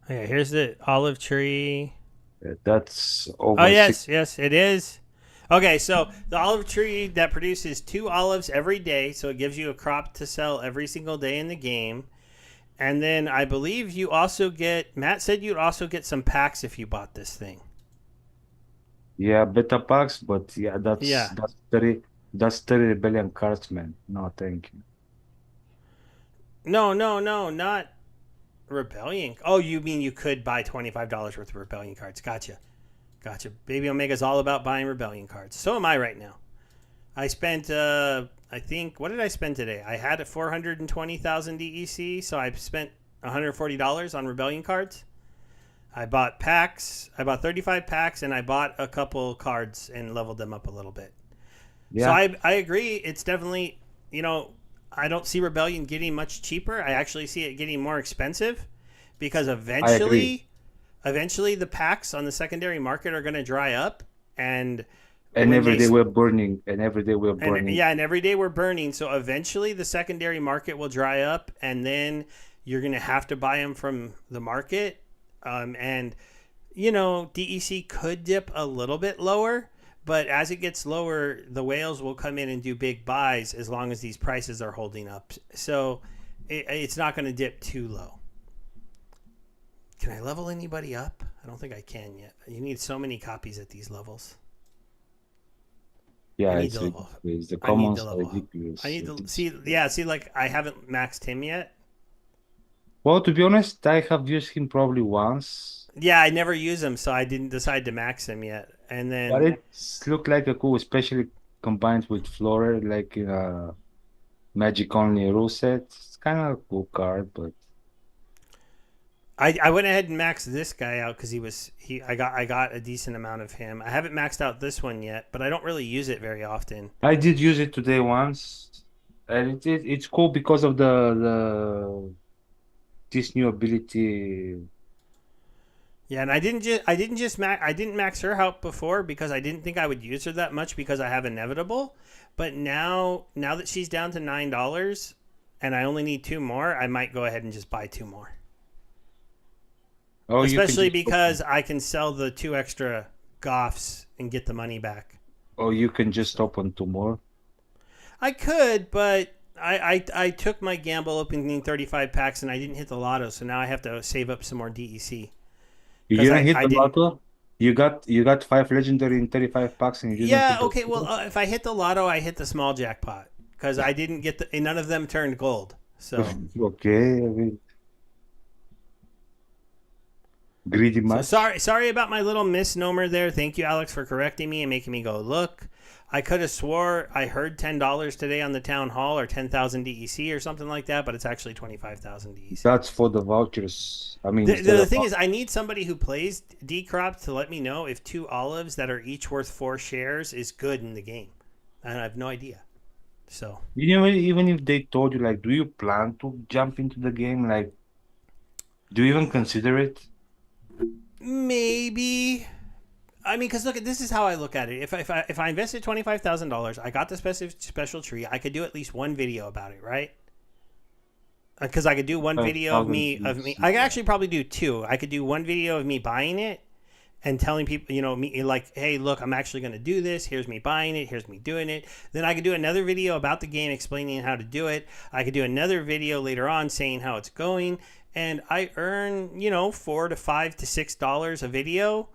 Okay, here's the olive tree. That's Oh over six. yes, it is. Okay, so the olive tree that produces 2 olives every day, so it gives you a crop to sell every single day in the game. And then I believe you also get. Matt said you'd also get some packs if you bought this thing. Yeah, beta packs, but yeah, Yeah. that's 30 rebellion cards, man. No, thank you. No, not Rebellion. Oh, you mean you could buy $25 worth of Rebellion cards? Gotcha. Bebeomega's all about buying Rebellion cards. So am I right now. I spent, I think, what did I spend today? I had a 420,000 DEC, so I spent $140 on Rebellion cards. I bought packs. I bought 35 packs, and I bought a couple cards and leveled them up a little bit. So Yeah, I agree. It's definitely, I don't see Rebellion getting much cheaper. I actually see it getting more expensive because I agree. eventually the packs on the secondary market are going to dry up, and And when every they day we're burning, and every day we're and burning. yeah, and every day we're burning, so eventually the secondary market will dry up, and then you're going to have to buy them from the market. And DEC could dip a little bit lower, but as it gets lower, the whales will come in and do big buys as long as these prices are holding up. So it's not going to dip too low. Can I level anybody up? I don't think I can yet. You need so many copies at these levels. I Yeah, need it's to level. ridiculous. The I need to commons are level up. I ridiculous. need to It's, see. Yeah, see, like I haven't maxed him yet. well, to be honest, I have used him probably once, Yeah, I never use him, so I didn't decide to max him yet. And but then it's looked like a cool, especially combined with Flora, like in a Magic only rule set. It's kind of a cool card, but I went ahead and maxed this guy out because I got a decent amount of him. I haven't maxed out this one yet, but I don't really use it very often. I did use it today once, and it's cool because of the this new ability. Yeah, and I didn't max her out before because I didn't think I would use her that much because I have inevitable. But now that she's down to $9 and I only need two more, I might go ahead and just buy two more. Oh, you can Especially just because open. I can sell the two extra Goffs and get the money back. Oh, you can just So open two more. I could, but I took my gamble opening 35 packs and I didn't hit the lotto, so now I have to save up some more DEC You because didn't hit I the didn't. lotto. You got five legendary in 35 packs, and you didn't Yeah, hit the okay. Well, lotto. if I hit the lotto, I hit the small jackpot because I didn't get the. None of them turned gold. So Okay, I mean, greedy much. sorry about my little misnomer there. Thank you, Alex, for correcting me and making me go look. I could have swore I heard $10 today on the town hall or 10,000 DEC or something like that, but it's actually 25,000 DEC. That's for the vouchers. I mean, The, instead the of thing is, I need somebody who plays decrop to let me know if two olives that are each worth 4 shares is good in the game, and I have no idea. So even if they told you like, do you plan to jump into the game? Like, do you even consider it? maybe. I mean, because look, this is how I look at it. If I invested $25,000, I got the special tree. I could do at least one video about it, right? Because I could do one video of 5,000 me. BC, I could yeah. actually probably do two. I could do one video of me buying it and telling people, me like, hey, look, I'm actually going to do this. Here's me buying it. Here's me doing it. Then I could do another video about the game explaining how to do it. I could do another video later on saying how it's going. And I earn, $4 to $5 to $6 a video.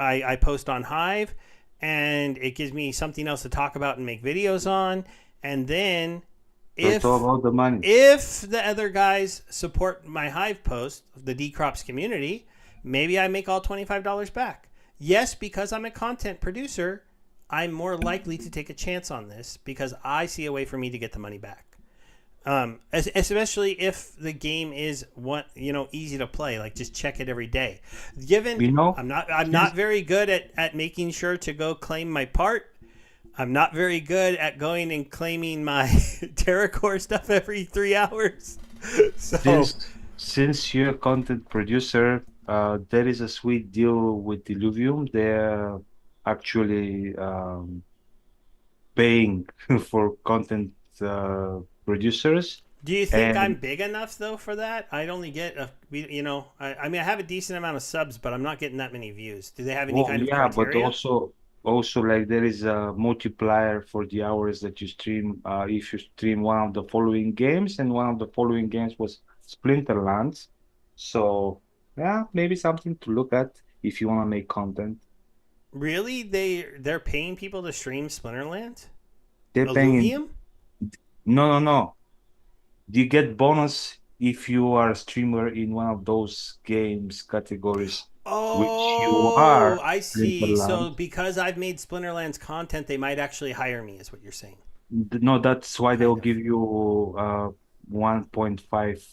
I post on Hive, and it gives me something else to talk about and make videos on. And then So it's all if about the money. if the other guys support my Hive post, the Decrops community, maybe I make all $25 back. Yes, because I'm a content producer, I'm more likely to take a chance on this because I see a way for me to get the money back. Especially if the game is easy to play, like just check it every day. Given You know, I'm not since very good at making sure to go claim my part. I'm not very good at going and claiming my TerraCore stuff every 3 hours. So since you're a content producer, there is a sweet deal with Illuvium. They're actually paying for content producers, do you think I'm and big enough though for that? I'd only get I mean I have a decent amount of subs, but I'm not getting that many views. Do they have any well, kind of yeah, but criteria? also like there is a multiplier for the hours that you stream. If you stream one of the following games, and one of the following games was Splinterlands, so yeah, maybe something to look at if you want to make content. Really? They're paying people to stream Splinterland? They're paying in, Illuvium? no, no, no. You get bonus if you are a streamer in one of those games categories, which you Oh, are, I see. So Splinterlands. because I've made Splinterland's content, they might actually hire me, is what you're saying. No, that's why they'll Kind of. give you 1.5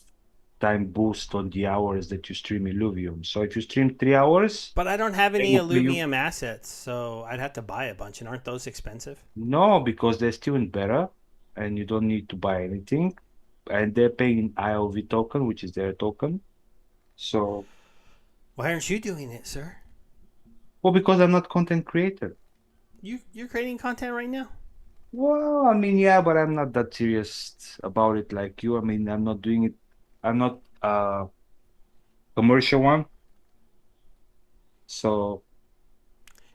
time boost on the hours that you stream Illuvium. So if you stream 3 hours, But I don't have they any will pay you. Illuvium assets, so I'd have to buy a bunch, and aren't those expensive? No, because they're still in beta. and you don't need to buy anything. And they're paying IOV token, which is their token. So, Why aren't you doing it, sir? well, because I'm not content creator. You're creating content right now. Well, I mean, yeah, but I'm not that serious about it like you. I mean, I'm not doing it. I'm not commercial one. So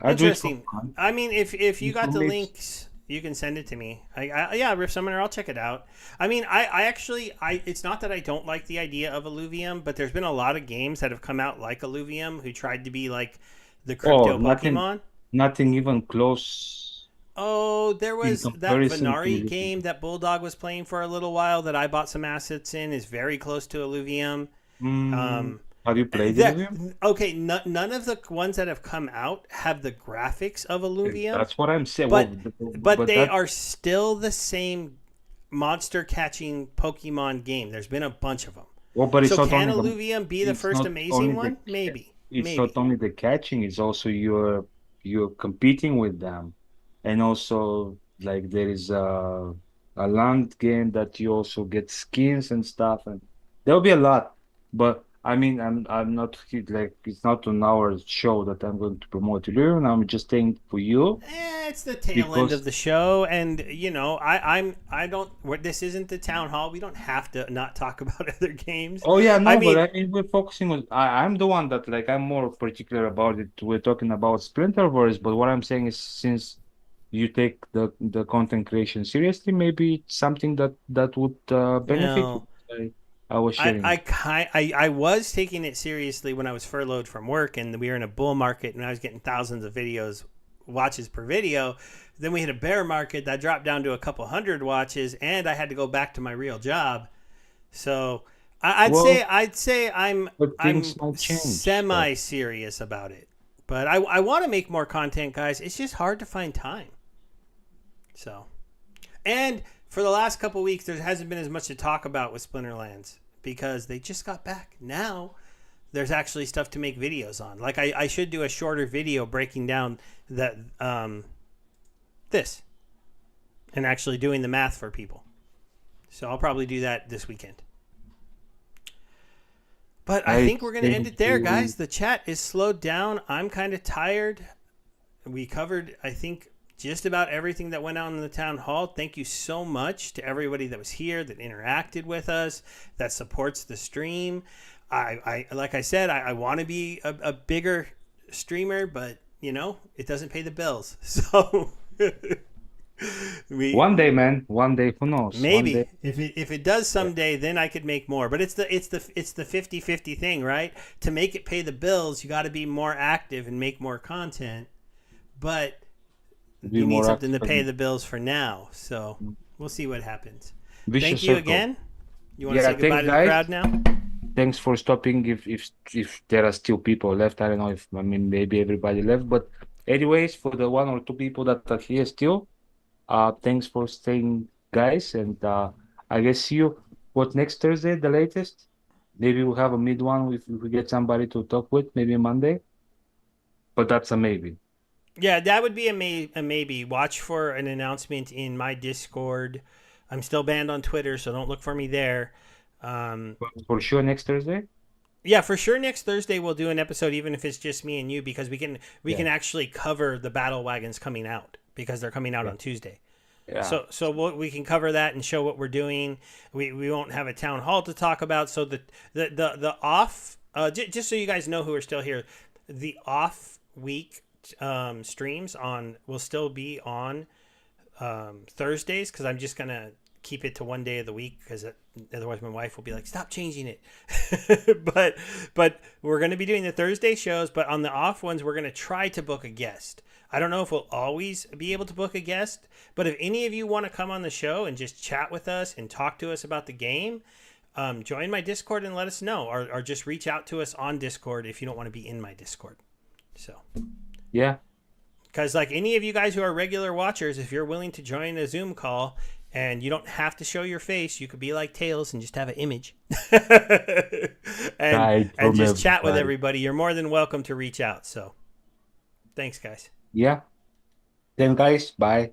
I do it for Interesting. fun. I mean, if you And got for the me, it's links, you can send it to me. Yeah, Rift Summoner, I'll check it out. I mean, I actually, it's not that I don't like the idea of Illuvium, but there's been a lot of games that have come out like Illuvium who tried to be like the oh, crypto Pokemon. nothing even close Oh, there in was that comparison to Venari game that Bulldog was playing for a little while that I bought some assets in. Is very close to Illuvium. Um, have you played that Illuvium? okay. None of the ones that have come out have the graphics of Illuvium, That's what I'm saying. Well, but but they that are still the same monster catching Pokemon game. There's been a bunch of them. well, but So can Illuvium be the it's first not only amazing the one? Maybe, it's not maybe. only the catching, it's also you're competing with them. And also like there is a land game that you also get skins and stuff, and there'll be a lot. But I mean I'm not like it's not on our show that I'm going to promote you. I'm just saying for you It's the tail end of because the show, and you know, I don't. This isn't the town hall. We don't have to not talk about other games. oh yeah, I no, but mean, I mean we're focusing on I'm the one that like I'm more particular about it. We're talking about Splinterverse, but what I'm saying is since you take the content creation seriously, maybe it's something that would benefit you. well, I was sharing. I was taking it seriously when I was furloughed from work, and we were in a bull market, and I was getting thousands of videos watches per video. Then we hit a bear market that dropped down to a couple hundred watches, and I had to go back to my real job. So Well, I'd say but I'm things might change. So semi serious about it. But I want to make more content, guys. It's just hard to find time. So, and for the last couple weeks, there hasn't been as much to talk about with Splinterlands because they just got back. Now there's actually stuff to make videos on. Like I should do a shorter video breaking down that this and actually doing the math for people. So I'll probably do that this weekend. But I I think we're going to end think it there, you guys. The chat is slowed down. I'm kind of tired. We covered, I think, just about everything that went on in the town hall. Thank you so much to everybody that was here, that interacted with us, that supports the stream. I like I said, I want to be a bigger streamer, but you know, it doesn't pay the bills. So we one day, man, one day, who knows? One day. maybe if it does someday, then I could make more. But it's the 50-50 thing, right? To make it pay the bills, you got to be more active and make more content. But Be you need more something to active. pay the bills for now. So we'll see what happens. Thank Vicious you circle. again. You want to Yeah, say goodbye thanks, to the guys. crowd now? Thanks for stopping. If there are still people left, I don't know if I mean maybe everybody left, but anyways, for the one or two people that are here still, thanks for staying, guys, and I guess see you what next Thursday, the latest. Maybe we'll have a mid one if we get somebody to talk with, maybe Monday, but that's a maybe. Yeah, that would be a maybe. Watch for an announcement in my Discord. I'm still banned on Twitter, so don't look for me there. Um, But for sure next Thursday. yeah, for sure. Next Thursday we'll do an episode, even if it's just me and you, because we Yeah, can actually cover the battle wagons coming out because they're coming out yeah, on Tuesday. yeah. So we can cover that and show what we're doing. We won't have a town hall to talk about. So the off just so you guys know who are still here, the off week streams on will still be on Thursdays because I'm just gonna keep it to one day of the week because otherwise my wife will be like, stop changing it. but we're gonna be doing the Thursday shows, but on the off ones we're gonna try to book a guest. I don't know if we'll always be able to book a guest, but if any of you want to come on the show and just chat with us and talk to us about the game, join my Discord and let us know, or just reach out to us on Discord if you don't want to be in my Discord. So. Yeah. Because, like any of you guys who are regular watchers, if you're willing to join a Zoom call and you don't have to show your face, you could be like Tails and just have an image and Right and from just chat with everybody. everybody. You're more than welcome to reach out. So, thanks, guys. Yeah. Then guys, bye.